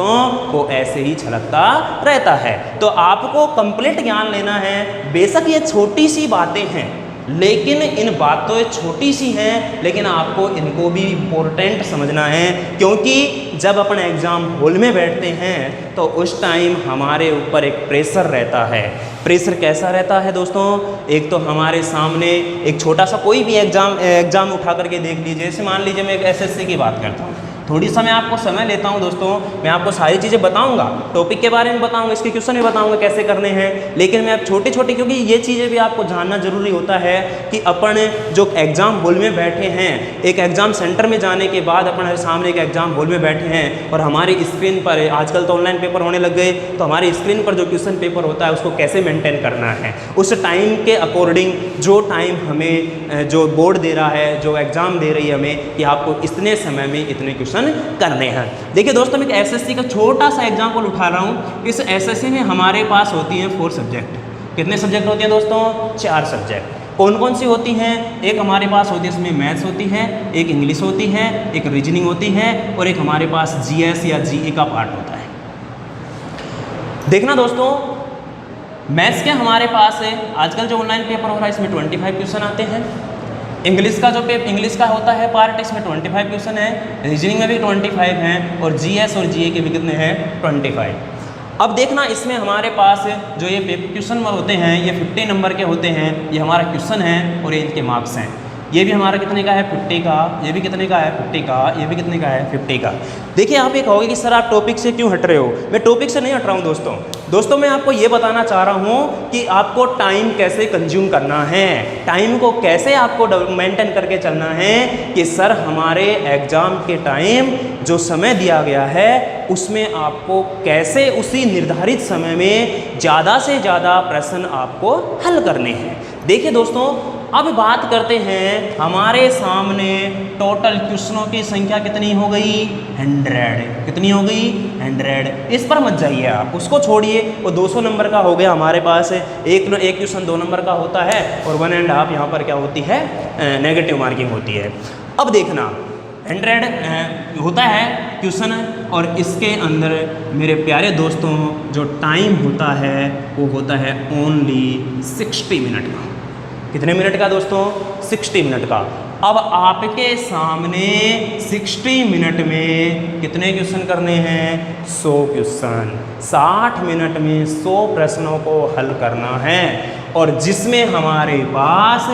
वो ऐसे ही छलकता रहता है। तो आपको कंप्लीट ज्ञान लेना है। बेशक ये छोटी सी बातें हैं, लेकिन इन बातों छोटी सी हैं, लेकिन आपको इनको भी इम्पोर्टेंट समझना है, क्योंकि जब अपन एग्ज़ाम हॉल में बैठते हैं तो उस टाइम हमारे ऊपर एक प्रेशर रहता है। प्रेशर कैसा रहता है दोस्तों? एक तो हमारे सामने एक छोटा सा कोई भी एग्ज़ाम उठा करके देख लीजिए। जैसे मान लीजिए मैं एक एसएससी की बात करता हूँ, थोड़ी सा मैं आपको समय लेता हूं दोस्तों, मैं आपको सारी चीज़ें बताऊंगा, टॉपिक के बारे में बताऊंगा, इसके क्वेश्चन भी बताऊंगा कैसे करने हैं, लेकिन मैं अब छोटे छोटे, क्योंकि ये चीज़ें भी आपको जानना जरूरी होता है कि अपन जो एग्ज़ाम हॉल में बैठे हैं, एक एग्ज़ाम सेंटर में जाने के बाद अपन सामने एक एग्ज़ाम हॉल में बैठे हैं और हमारी स्क्रीन पर, आजकल तो ऑनलाइन पेपर होने लग गए, तो हमारी स्क्रीन पर जो क्वेश्चन पेपर होता है उसको कैसे मेंटेन करना है, उस टाइम के अकॉर्डिंग जो टाइम हमें जो बोर्ड दे रहा है, जो एग्ज़ाम दे रही है हमें कि आपको इतने समय में इतने क्वेश्चन करने हैं। देखिए दोस्तों, मैं एक एसएससी का छोटा सा एग्जांपल उठा रहा हूँ। इस एसएससी में हमारे पास होती हैं 4 सब्जेक्ट। कितने सब्जेक्ट होते हैं दोस्तों? 4 सब्जेक्ट। कौन कौन सी होती हैं? एक हमारे पास होती है, इसमें मैथ्स होती है, एक इंग्लिश होती है, एक रीजनिंग होती है और एक हमारे पास जीएस या जीए का पार्ट होता है। देखना दोस्तों, मैथ्स के हमारे पास है, आजकल जो ऑनलाइन पेपर हो रहा है इसमें 25 क्वेश्चन आते हैं। इंग्लिश का जो इंग्लिश का होता है पार्ट, इसमें 25 क्वेश्चन है, रीजनिंग में भी 25 हैं और जीएस और जीए के भी कितने हैं? 25। अब देखना, इसमें हमारे पास जो ये क्वेश्चन होते हैं ये 50 नंबर के होते हैं, ये हमारा क्वेश्चन है और ये इनके मार्क्स हैं। ये भी हमारा कितने का है? 50 का। ये भी कितने का है? 50 का। ये भी कितने का है? 50 का। देखिए आप ये कहोगे कि सर आप टॉपिक से क्यों हट रहे हो? मैं टॉपिक से नहीं हट रहा हूँ दोस्तों, मैं आपको ये बताना चाह रहा हूँ कि आपको टाइम कैसे कंज्यूम करना है, टाइम को कैसे आपको मेंटेन करके चलना है कि सर हमारे एग्ज़ाम के टाइम जो समय दिया गया है उसमें आपको कैसे उसी निर्धारित समय में ज़्यादा से ज़्यादा प्रश्न आपको हल करने हैं। देखिए दोस्तों, अब बात करते हैं, हमारे सामने टोटल क्वेश्चनों की संख्या कितनी हो गई? 100। कितनी हो गई? 100। इस पर मत जाइए आप, उसको छोड़िए, वो 200 नंबर का हो गया हमारे पास। एक क्वेश्चन 2 नंबर का होता है और 1.5 यहाँ पर क्या होती है? नेगेटिव मार्किंग होती है। अब देखना, 100 होता है क्वेश्चन और इसके अंदर मेरे प्यारे दोस्तों जो टाइम होता है वो होता है ओनली 60 मिनट का। कितने मिनट का दोस्तों? 60 मिनट का। अब आपके सामने 60 मिनट में कितने क्वेश्चन करने हैं? 100 क्वेश्चन। 60 मिनट में 100 प्रश्नों को हल करना है और जिसमें हमारे पास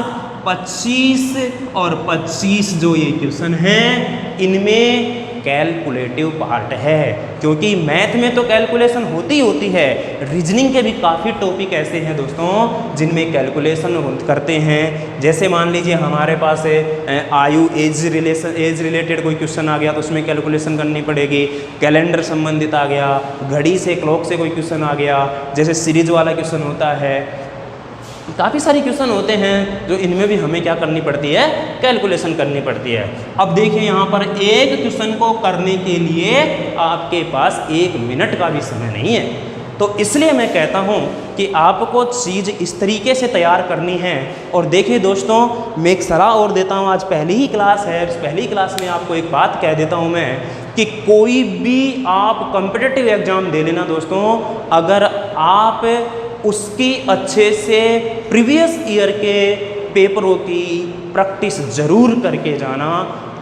25 और 25 जो ये क्वेश्चन हैं इनमें कैलकुलेटिव पार्ट है, क्योंकि मैथ में तो कैलकुलेशन होती है। रीजनिंग के भी काफ़ी टॉपिक ऐसे हैं दोस्तों जिनमें कैलकुलेशन करते हैं। जैसे मान लीजिए हमारे पास आयु एज रिलेटेड कोई क्वेश्चन आ गया तो उसमें कैलकुलेशन करनी पड़ेगी। कैलेंडर संबंधित आ गया, घड़ी से क्लॉक से कोई क्वेश्चन आ गया, जैसे सीरीज वाला क्वेश्चन होता है, काफ़ी सारी क्वेश्चन होते हैं जो इनमें भी हमें क्या करनी पड़ती है? कैलकुलेशन करनी पड़ती है। अब देखिए यहाँ पर एक क्वेश्चन को करने के लिए आपके पास 1 मिनट का भी समय नहीं है, तो इसलिए मैं कहता हूँ कि आपको चीज़ इस तरीके से तैयार करनी है। और देखिए दोस्तों, मैं एक सलाह और देता हूँ, आज पहली ही क्लास है, पहली क्लास में आपको एक बात कह देता हूँ मैं कि कोई भी आप कॉम्पिटिटिव एग्ज़ाम दे लेना दोस्तों, अगर आप उसकी अच्छे से प्रीवियस ईयर के पेपरों की प्रैक्टिस ज़रूर करके जाना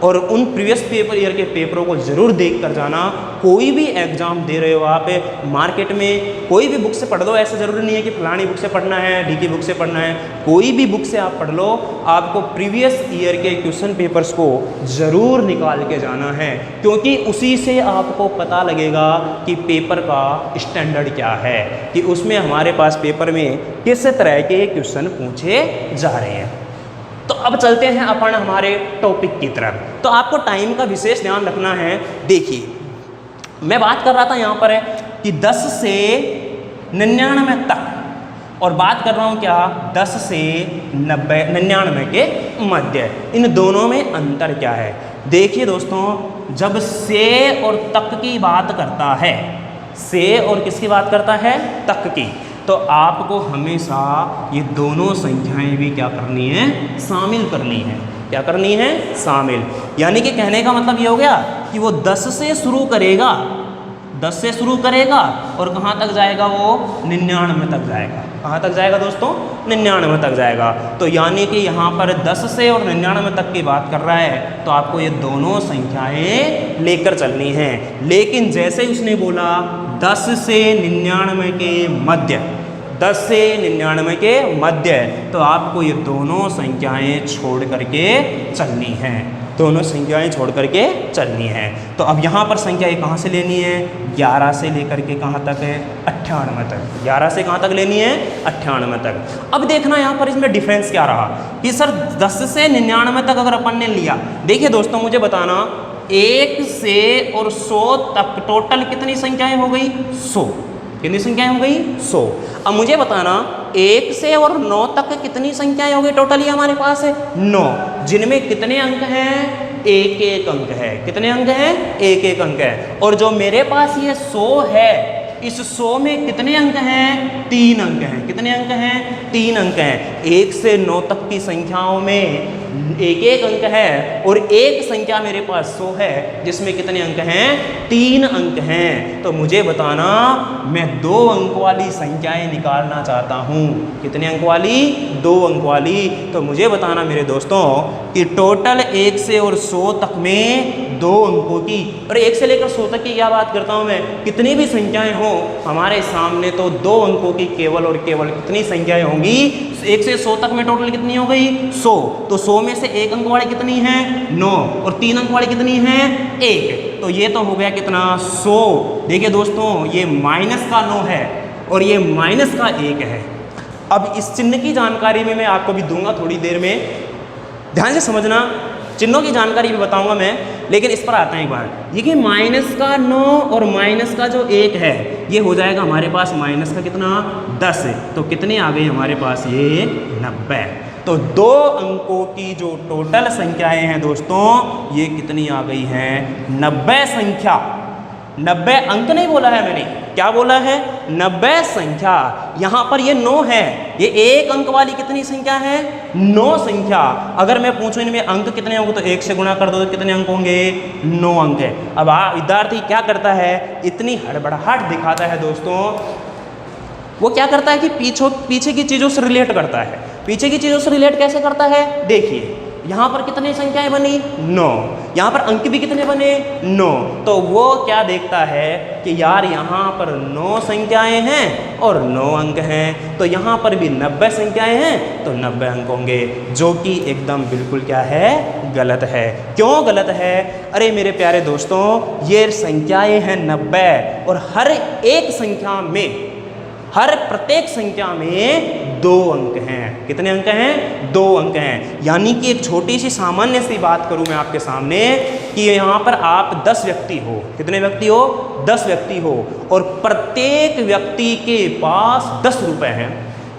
और उन प्रीवियस ईयर के पेपरों को ज़रूर देख कर जाना। कोई भी एग्ज़ाम दे रहे हो आप, मार्केट में कोई भी बुक से पढ़ लो, ऐसा ज़रूरी नहीं है कि फलानी बुक से पढ़ना है, डी की बुक से पढ़ना है, कोई भी बुक से आप पढ़ लो, आपको प्रीवियस ईयर के क्वेश्चन पेपर्स को ज़रूर निकाल के जाना है, क्योंकि उसी से आपको पता लगेगा कि पेपर का स्टैंडर्ड क्या है, कि उसमें हमारे पास पेपर में किस तरह के क्वेश्चन पूछे जा रहे हैं। तो अब चलते हैं अपन हमारे टॉपिक की तरफ। तो आपको टाइम का विशेष ध्यान रखना है। देखिए, मैं बात कर रहा था यहाँ पर कि 10 से 99 तक, और बात कर रहा हूँ क्या? 10 से 99 के मध्य, इन दोनों में अंतर क्या है? देखिए दोस्तों, जब से और तक की बात करता है, से और किसकी बात करता है? तक की, तो आपको हमेशा ये दोनों संख्याएं भी क्या करनी है? शामिल करनी है। क्या करनी है? शामिल। यानी कि कहने का मतलब ये हो गया कि वो 10 से शुरू करेगा, 10 से शुरू करेगा और कहाँ तक जाएगा? वो 99 तक जाएगा। कहाँ तक जाएगा दोस्तों? 99 तक जाएगा। तो यानी कि यहाँ पर 10 से और 99 तक की बात कर रहा है, तो आपको ये दोनों संख्याएं लेकर चलनी हैं। लेकिन जैसे ही उसने बोला 10 से 99 के मध्य, 10 से 99 के मध्य, तो आपको ये दोनों संख्याएं छोड़ करके चलनी हैं, दोनों संख्याएं छोड़ करके चलनी है। तो अब यहाँ पर संख्या ये कहाँ से लेनी है? 11 से लेकर के कहाँ तक है? 98 तक। 11 से कहाँ तक लेनी है? 98 तक। अब देखना यहाँ पर इसमें डिफरेंस क्या रहा कि सर 10 से 99 तक अगर अपन ने लिया, देखिए दोस्तों मुझे बताना 1 से और 100 तक टोटल कितनी संख्याएं हो गई? 100। कितनी संख्याएं हो गई? 100। अब मुझे बताना 1 से और 9 तक कितनी संख्याएं हो गई टोटली हमारे पास है? 9, जिनमें कितने अंक हैं? एक एक अंक है। कितने अंक हैं? एक एक अंक है। और जो मेरे पास ये 100 है, इस 100 में कितने अंक हैं? 3 अंक हैं। कितने अंक हैं? 3 अंक हैं। 1 से 9 तक की संख्याओं में एक एक अंक है और एक संख्या मेरे पास 100 है, जिसमें कितने अंक हैं? 3 अंक हैं। तो मुझे बताना मैं 2 अंक वाली संख्याएं निकालना चाहता हूँ। कितने अंक वाली? 2 अंक वाली। तो मुझे बताना मेरे दोस्तों कि टोटल 1 से और 100 तक में 2 अंकों की, और 1 से लेकर 100 तक की क्या बात करता हूँ मैं, कितनी भी संख्याएं हो हमारे सामने तो 2 अंकों की केवल और केवल कितनी संख्याएं होंगी? 1 से 100 तक में टोटल कितनी हो गई? 100। तो 100 में से 1 अंक वाली कितनी है? 9, और 3 अंक वाली कितनी है? 1। तो ये तो हो गया कितना? 100। देखिए दोस्तों ये माइनस का 9 है और ये माइनस का 1 है। अब इस चिन्ह की जानकारी में मैं आपको भी दूंगा थोड़ी देर में, ध्यान से समझना, चिन्हों की जानकारी भी बताऊंगा मैं, लेकिन इस पर आता है एक बार। ये कि माइनस का 9 और माइनस का जो 1 है, ये हो जाएगा हमारे पास माइनस का कितना? 10। तो कितने आ गए हमारे पास? ये 90। तो 2 अंकों की जो टोटल संख्याएं हैं दोस्तों, ये कितनी आ गई हैं? 90 संख्या। 90 अंक नहीं बोला है मैंने, क्या बोला है? 90 संख्या। यहाँ पर ये 9 है, ये 1 अंक वाली कितनी संख्या है? 9 संख्या। अगर मैं पूछूं इनमें अंक कितने होंगे, तो 1 से गुणा कर दो तो कितने अंक होंगे? 9 अंक है। अब विद्यार्थी क्या करता है? इतनी हड़बड़ाहट दिखाता है दोस्तों। वो क्या करता है कि पीछे की चीज़ों से रिलेट करता है। पीछे की चीज़ों से रिलेट कैसे करता है? देखिए यहाँ पर कितनी संख्याएं बनी? 9। यहाँ पर अंक भी कितने बने? 9। तो वो क्या देखता है कि यार यहाँ पर 9 संख्याएं हैं और 9 अंक हैं, तो यहाँ पर भी 90 संख्याएं हैं तो 90 अंक होंगे, जो कि एकदम बिल्कुल क्या है? गलत है। क्यों गलत है? अरे मेरे प्यारे दोस्तों, ये संख्याएं हैं 90 और हर एक संख्या में, हर प्रत्येक संख्या में 2 अंक हैं। कितने अंक हैं? 2 अंक हैं। यानी कि एक छोटी सी सामान्य सी बात करूं मैं आपके सामने कि यहाँ पर आप 10 व्यक्ति हो। कितने व्यक्ति हो? 10 व्यक्ति हो और प्रत्येक व्यक्ति के पास 10 रुपए हैं।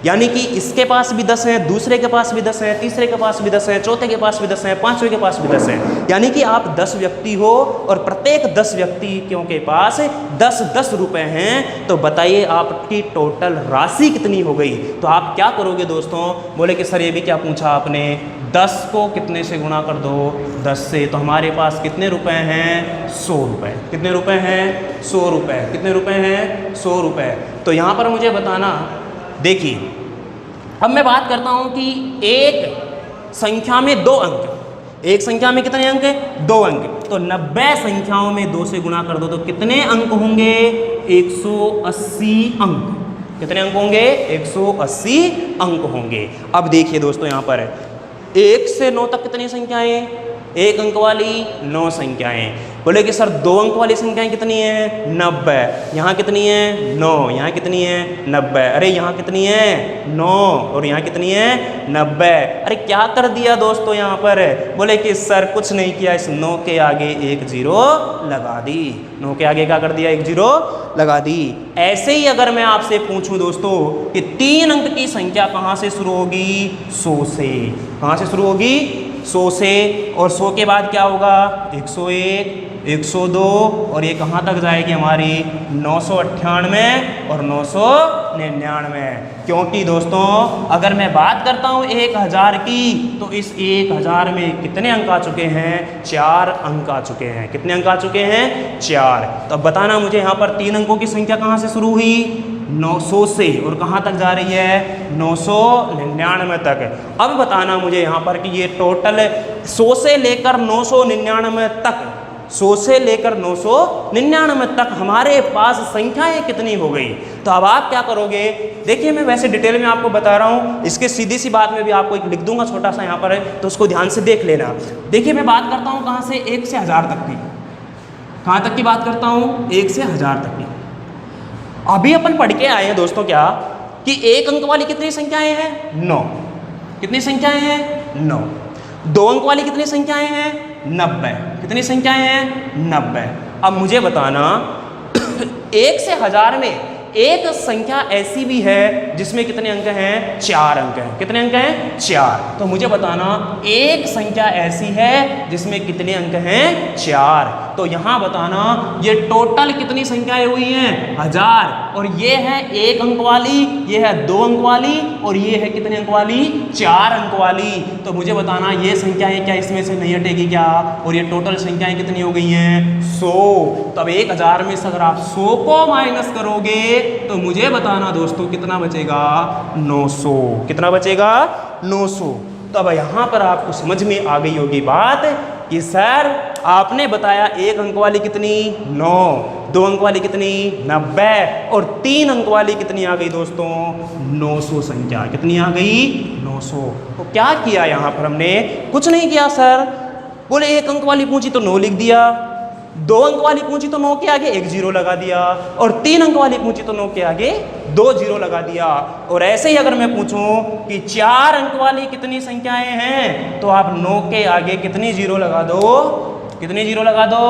यानी कि इसके पास भी 10 हैं, दूसरे के पास भी 10 हैं, तीसरे के पास भी 10 हैं, चौथे के पास भी 10 हैं, पांचवें के पास भी 10 हैं। यानी कि आप 10 व्यक्ति हो और प्रत्येक 10 व्यक्तियों के पास 10-10 रुपए हैं। तो बताइए आपकी टोटल राशि कितनी हो गई? तो आप क्या करोगे दोस्तों? बोले कि सर ये भी क्या पूछा आपने? 10 को कितने से गुणा कर दो? 10 से। तो हमारे पास कितने रुपए हैं? 100 रुपए। कितने रुपए हैं? 100 रुपए। कितने रुपए हैं? 100 रुपए। तो यहाँ पर मुझे बताना, देखिए अब मैं बात करता हूं कि एक संख्या में 2 अंक, एक संख्या में कितने अंक है? 2 अंक। तो 90 संख्याओं में 2 से गुणा कर दो तो कितने अंक होंगे? 180 अंक। कितने अंक होंगे? 180 अंक होंगे। अब देखिए दोस्तों यहाँ पर 1 से 9 तक कितनी संख्याएं? 1 अंक वाली 9 संख्याएं। बोले कि सर 2 अंक वाली संख्याएं कितनी है? 90। यहाँ कितनी है? 9। यहाँ कितनी है? 90। अरे यहाँ कितनी है? 9। और यहाँ कितनी है? 90। अरे क्या कर दिया दोस्तों यहाँ पर? बोले कि सर कुछ नहीं किया, इस 9 के आगे 1 0 लगा दी। 9 के आगे क्या कर दिया? 1 0 लगा दी। ऐसे ही अगर मैं आपसे पूछूं दोस्तों कि 3 अंक की संख्या कहाँ से शुरू होगी? 100 से। कहाँ से शुरू होगी? 100 से। और 100 के बाद क्या होगा? 101, 102 और ये कहाँ तक जाएगी हमारी 998 और 999। क्योंकि दोस्तों अगर मैं बात करता हूँ 1000 की तो इस 1000 में कितने अंक आ चुके हैं? 4 अंक आ चुके हैं। कितने अंक आ चुके हैं? 4। तो अब बताना मुझे यहाँ पर 3 अंकों की संख्या कहाँ से शुरू हुई? 900 से और कहाँ तक जा रही है? 999 तक। अब बताना मुझे यहाँ पर कि ये टोटल 100 से लेकर 999 तक, 100 से लेकर 999 तक हमारे पास संख्याएं कितनी हो गई? तो अब आप क्या करोगे? देखिए मैं वैसे डिटेल में आपको बता रहा हूँ, इसके सीधी सी बात में भी आपको एक लिख दूंगा छोटा सा यहाँ पर है, तो उसको ध्यान से देख लेना। देखिए मैं बात करता हूँ कहाँ से? 1 से 1000 तक की। कहाँ तक की बात करता हूँ? 1 से 1000 तक की। अभी अपन पढ़ के आए हैं दोस्तों क्या कि 1 अंक वाली कितनी संख्याएं हैं? 9। कितनी संख्याएं हैं? 9। 2 अंक वाली कितनी संख्याएं हैं? 90। कितनी संख्याएं हैं? 90। अब मुझे बताना 1 से 1000 में एक संख्या ऐसी भी है जिसमें कितने अंक हैं? 4 अंक हैं। कितने अंक हैं? 4। तो मुझे बताना एक संख्या ऐसी है जिसमें कितने अंक हैं? 4। तो यहाँ बताना ये टोटल कितनी संख्याएं हुई हैं? 1000। और ये है 1 अंक वाली, ये है 2 अंक वाली और ये है कितने अंक वाली? 4 अंक वाली। तो मुझे बताना ये संख्याएं क्या इसमें से नहीं हटेगी क्या? और ये टोटल संख्याएं कितनी हो गई हैं? 100। तब 1000 में से अगर आप 100 को माइनस करोगे तो मुझे बताना दोस्तों कितना बचेगा? 900। कितना बचेगा? 900। तो अब यहाँ पर आपको समझ में आ गई होगी बात कि सर आपने बताया 1 अंक वाली कितनी? 9। 2 अंक वाली कितनी? 90। और 3 अंक वाली कितनी आ गई दोस्तों? 900 संख्या। कितनी आ गई? 900। तो क्या किया यहाँ पर हमने? कुछ नहीं किया सर। बोले 1 अंक वाली पूछी तो 9 लिख दिया, 2 अंक वाली पूछी तो 9 के आगे 1 0 लगा दिया, और 3 अंक वाली पूछी तो 9 के आगे 2 0 लगा दिया। और ऐसे ही अगर मैं पूछूं कि 4 अंक वाली कितनी संख्याएं हैं तो आप 9 के आगे कितनी 0 लगा दो? कितनी 0 लगा दो?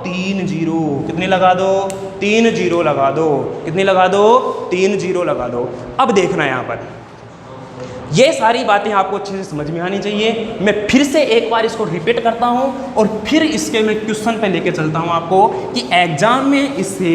3 0। कितनी लगा दो? 3 0 लगा दो। कितनी लगा दो? 3 0 लगा दो। अब देखना यहाँ पर ये सारी बातें आपको अच्छे से समझ में आनी चाहिए। मैं फिर से एक बार इसको रिपीट करता हूँ और फिर इसके मैं क्वेश्चन पे लेके चलता हूँ आपको कि एग्जाम में इससे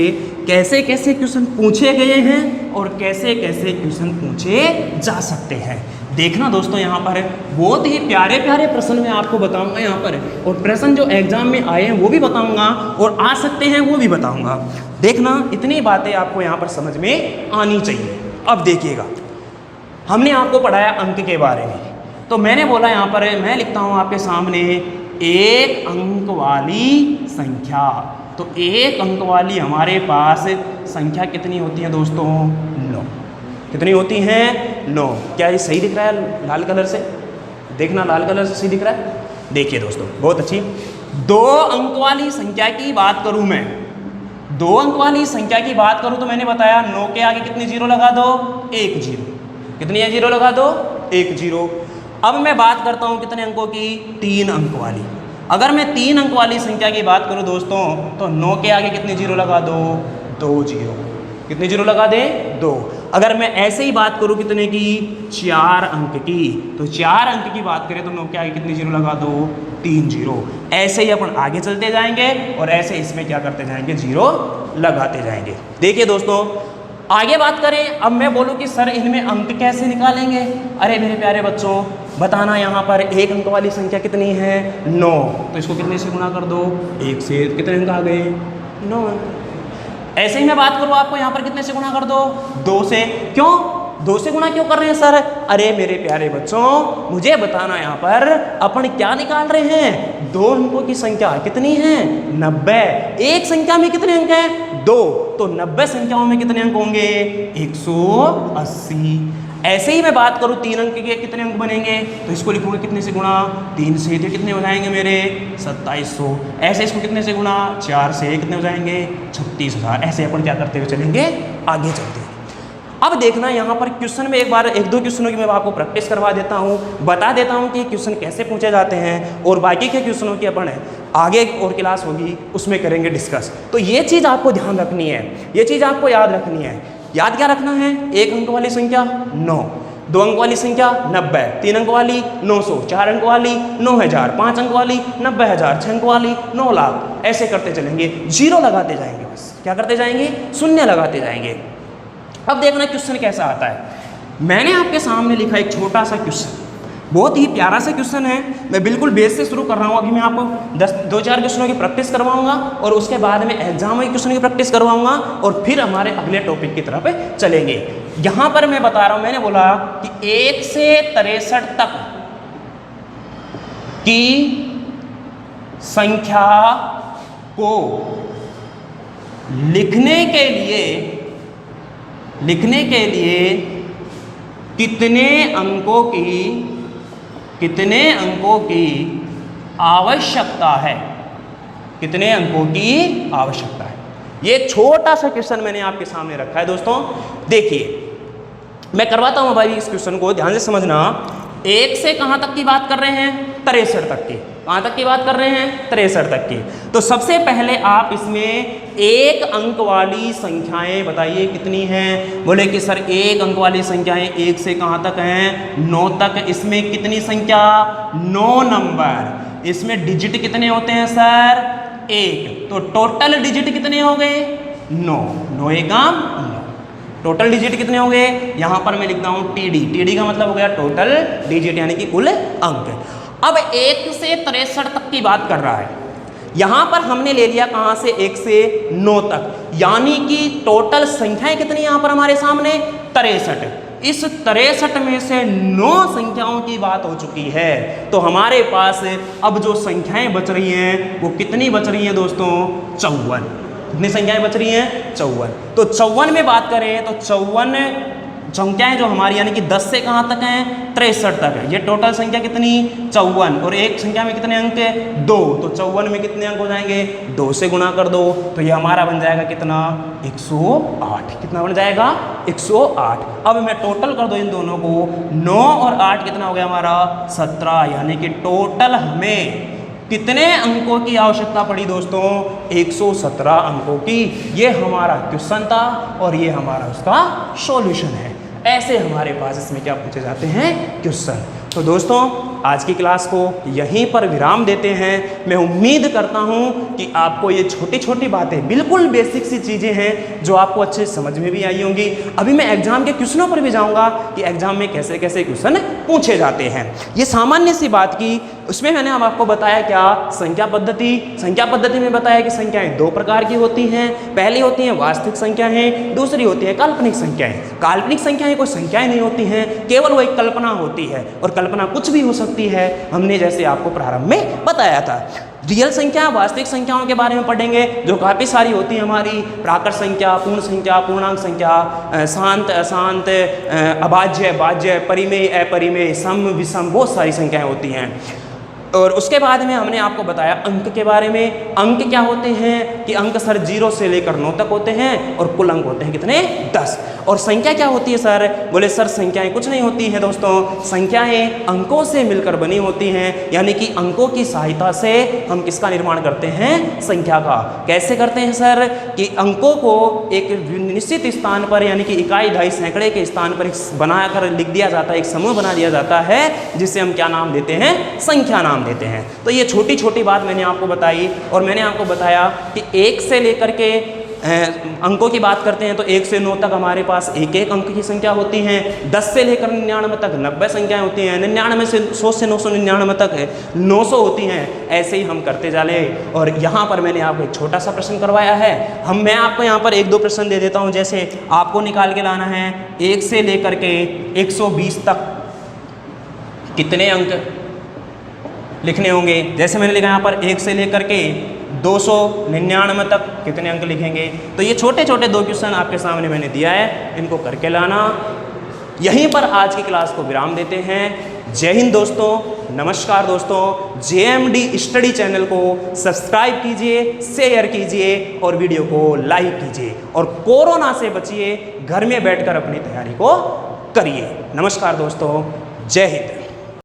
कैसे कैसे क्वेश्चन पूछे गए हैं और कैसे कैसे क्वेश्चन पूछे जा सकते हैं। देखना दोस्तों यहाँ पर बहुत ही प्यारे प्यारे प्रश्न मैं आपको बताऊंगा यहाँ पर, और प्रश्न जो एग्जाम में आए हैं वो भी बताऊंगा और आ सकते हैं वो भी बताऊंगा। देखना इतनी बातें आपको यहाँ पर समझ में आनी चाहिए। अब देखिएगा हमने आपको पढ़ाया अंक के बारे में, तो मैंने बोला यहाँ पर मैं लिखता हूँ आपके सामने 1 अंक वाली संख्या। तो 1 अंक वाली हमारे पास संख्या कितनी होती है दोस्तों? 9। कितनी होती हैं? 9। क्या ये सही दिख रहा है लाल कलर से? देखना लाल कलर से सही दिख रहा है? देखिए दोस्तों बहुत अच्छी। 2 अंक वाली संख्या की बात करूँ मैं, 2 अंक वाली संख्या की बात करूँ तो मैंने बताया 9 के आगे कितनी 0 लगा दो? 1 0। कितनी है 0 लगा दो? 1 0। अब मैं बात करता हूँ कितने अंकों की? 3 अंक वाली। अगर मैं 3 अंक वाली संख्या की बात करूँ दोस्तों तो 9 के आगे कितनी 0 लगा दो? 2 0। कितनी 0 लगा दे? 2। अगर मैं ऐसे ही बात करूँ कितने की? 4 अंक की, तो 4 अंक की बात करें तो 9 के आगे कितनी 0 लगा दो? 3 0। ऐसे ही अपन आगे चलते जाएंगे और ऐसे इसमें क्या करते जाएंगे? 0 लगाते जाएंगे। देखिए दोस्तों आगे बात करें, अब मैं बोलूँ कि सर इनमें अंक कैसे निकालेंगे? अरे मेरे प्यारे बच्चों बताना यहाँ पर 1 अंक वाली संख्या कितनी है? 9। तो इसको कितने से गुणा कर दो? 1 से। कितने अंक आ गए? 9 अंक। ऐसे ही मैं बात करूँ आपको यहाँ पर कितने से गुणा कर दो? 2 से। क्यों 2 से गुणा क्यों कर रहे हैं सर? अरे मेरे प्यारे बच्चों मुझे बताना यहाँ पर अपन क्या निकाल रहे हैं? 2 अंकों की संख्या कितनी है? 90। एक संख्या में कितने अंक हैं? 2। तो 90 संख्याओं में कितने अंक होंगे? 180। ऐसे ही मैं बात करूँ 3 अंक के कितने अंक बनेंगे तो इसको लिखूंगा कितने से गुणा? 3 से। तो कितने हो जाएंगे मेरे? 2700। ऐसे इसको कितने से गुणा? 4 से। कितने हो जाएंगे? 36,000। ऐसे अपन क्या करते हुए चलेंगे? आगे चलते हैं। अब देखना यहाँ पर क्वेश्चन में एक दो क्वेश्चनों की मैं आपको प्रैक्टिस करवा देता हूँ, बता देता हूँ कि क्वेश्चन कैसे पूछे जाते हैं, और बाकी के क्वेश्चनों की अपन आगे और क्लास होगी उसमें करेंगे डिस्कस। तो ये चीज़ आपको ध्यान रखनी है, ये चीज़ आपको याद रखनी है। याद क्या रखना है? 1 अंक वाली संख्या 9, 2 अंक वाली संख्या 90, 3 अंक वाली 900, 4 अंक वाली 9000, 5 अंक वाली 90000, 6 अंक वाली 9 लाख, ऐसे करते चलेंगे, जीरो लगाते जाएंगे, बस क्या करते जाएंगे, शून्य लगाते जाएंगे। अब देखना क्वेश्चन कैसा आता है। मैंने आपके सामने लिखा एक छोटा सा क्वेश्चन, बहुत ही प्यारा सा क्वेश्चन है। मैं बिल्कुल बेस से शुरू कर रहा हूँ। अभी मैं आपको 2-4 क्वेश्चनों की प्रैक्टिस करवाऊंगा और उसके बाद में एग्जाम में क्वेश्चन की प्रैक्टिस करवाऊंगा और फिर हमारे अगले टॉपिक की तरफ चलेंगे। यहाँ पर मैं बता रहा हूँ, मैंने बोला कि 1 से 63 तक की संख्या को लिखने के लिए कितने अंकों की आवश्यकता है, कितने अंकों की आवश्यकता है। ये छोटा सा क्वेश्चन मैंने आपके सामने रखा है दोस्तों। देखिए मैं करवाता हूं भाई इस क्वेश्चन को, ध्यान से समझना। 1 से कहां तक की बात कर रहे हैं, 63 तक की। कहां तक की बात कर रहे हैं, 63 तक की। तो सबसे पहले आप इसमें 1 अंक वाली संख्याएं बताइए कितनी हैं। बोले कि सर 1 अंक वाली संख्याएं 1 से कहां तक हैं, 9 तक। इसमें कितनी संख्या, 9 नंबर। इसमें डिजिट कितने होते हैं सर, 1। तो टोटल डिजिट कितने हो गए, 9। 9 एकम 9। टोटल डिजिट कितने हो गए, यहां पर मैं लिखता हूं टीडी। टीडी का मतलब हो गया टोटल डिजिट यानी कि कुल अंक। अब 1 से 63 तक की बात कर रहा है। यहां पर हमने ले लिया कहां से, 1 से 9 तक, यानी कि टोटल संख्याएं कितनी यहां पर हमारे सामने, 63। इस 63 में से 9 संख्याओं की बात हो चुकी है। तो हमारे पास अब जो संख्याएं बच रही हैं वो कितनी बच रही हैं दोस्तों, 54। कितनी संख्याएं बच रही हैं, 54। तो 54 में बात करें तो 54 संख्याएं जो हमारी यानी कि 10 से कहां तक हैं, 63 तक है। ये टोटल संख्या कितनी, 54। और एक संख्या में कितने अंक है, 2। तो 54 में कितने अंक हो जाएंगे, 2 से गुणा कर दो तो ये हमारा बन जाएगा कितना, 108। कितना बन जाएगा, 108। अब मैं टोटल कर दो इन दोनों को, 9 और 8 कितना हो गया हमारा, 17। यानी कि टोटल हमें कितने अंकों की आवश्यकता पड़ी दोस्तों, 117 अंकों की। ये हमारा क्वेश्चन था और ये हमारा उसका सॉल्यूशन है। ऐसे हमारे पास इसमें क्या पूछे जाते हैं, क्वेश्चन। तो दोस्तों आज की क्लास को यहीं पर विराम देते हैं। मैं उम्मीद करता हूं कि आपको ये छोटी छोटी बातें, बिल्कुल बेसिक सी चीज़ें हैं जो आपको अच्छे समझ में भी आई होंगी। अभी मैं एग्जाम के क्वेश्चनों पर भी जाऊंगा कि एग्जाम में कैसे कैसे क्वेश्चन पूछे जाते हैं। ये सामान्य सी बात की, उसमें मैंने अब आपको बताया क्या, संख्या पद्धति। संख्या पद्धति में बताया कि संख्याएं 2 प्रकार की होती हैं। पहली होती हैं वास्तविक संख्याएं, दूसरी होती है काल्पनिक संख्याएं। काल्पनिक संख्याएं कोई संख्याएं नहीं होती हैं, केवल वो एक कल्पना होती है और कल्पना कुछ भी हो सकती है। हमने जैसे आपको प्रारंभ में बताया था। रियल संख्या, वास्तविक संख्याओं के बारे में पढ़ेंगे जो काफ़ी सारी होती हैं हमारी, प्राकृत संख्या, पूर्ण संख्या, पूर्णांक संख्या, शांत अशांत, अभाज्य भाज्य, परिमेय अपरिमेय, सम विषम, बहुत सारी संख्याएं होती हैं। और उसके बाद में हमने आपको बताया अंक के बारे में। अंक क्या होते हैं कि अंक सर 0 से लेकर 9 तक होते हैं और कुल अंक होते हैं कितने, 10। और संख्या क्या होती है सर, बोले सर संख्याएं कुछ नहीं होती हैं दोस्तों, संख्याएं अंकों से मिलकर बनी होती हैं। यानी कि अंकों की सहायता से हम किसका निर्माण करते हैं, संख्या का। कैसे करते हैं सर, कि अंकों को एक निश्चित स्थान पर यानी कि इकाई, दहाई, सैकड़े के स्थान पर बनाकर लिख दिया जाता है, एक समूह बना दिया जाता है जिसे हम क्या नाम देते हैं, संख्या नाम देते हैं। तो ये छोटी छोटी बात मैंने आपको बताई और मैंने आपको बताया कि 1 से लेकर के अंकों की बात करते हैं तो 1 से 9 तक हमारे पास एक एक अंक की संख्या होती हैं। 10 से लेकर 99 तक 90 संख्याएं होती हैं। 99 से 100 से 999 तक 900 होती हैं। ऐसे ही हम करते चले। और यहाँ पर मैंने आपको एक छोटा सा प्रश्न करवाया है। मैं आपको यहाँ पर 1-2 प्रश्न दे देता हूँ। जैसे आपको निकाल के लाना है 1 से लेकर के 120 तक कितने अंक लिखने होंगे। जैसे मैंने लिखा यहाँ पर 1 से लेकर के 299 तक कितने अंक लिखेंगे। तो ये छोटे छोटे 2 क्वेश्चन आपके सामने मैंने दिया है, इनको करके लाना। यहीं पर आज की क्लास को विराम देते हैं। जय हिंद दोस्तों, नमस्कार दोस्तों। JMD स्टडी चैनल को सब्सक्राइब कीजिए, शेयर कीजिए और वीडियो को लाइक कीजिए। और कोरोना से बचिए, घर में बैठकर अपनी तैयारी को करिए। नमस्कार दोस्तों, जय हिंद।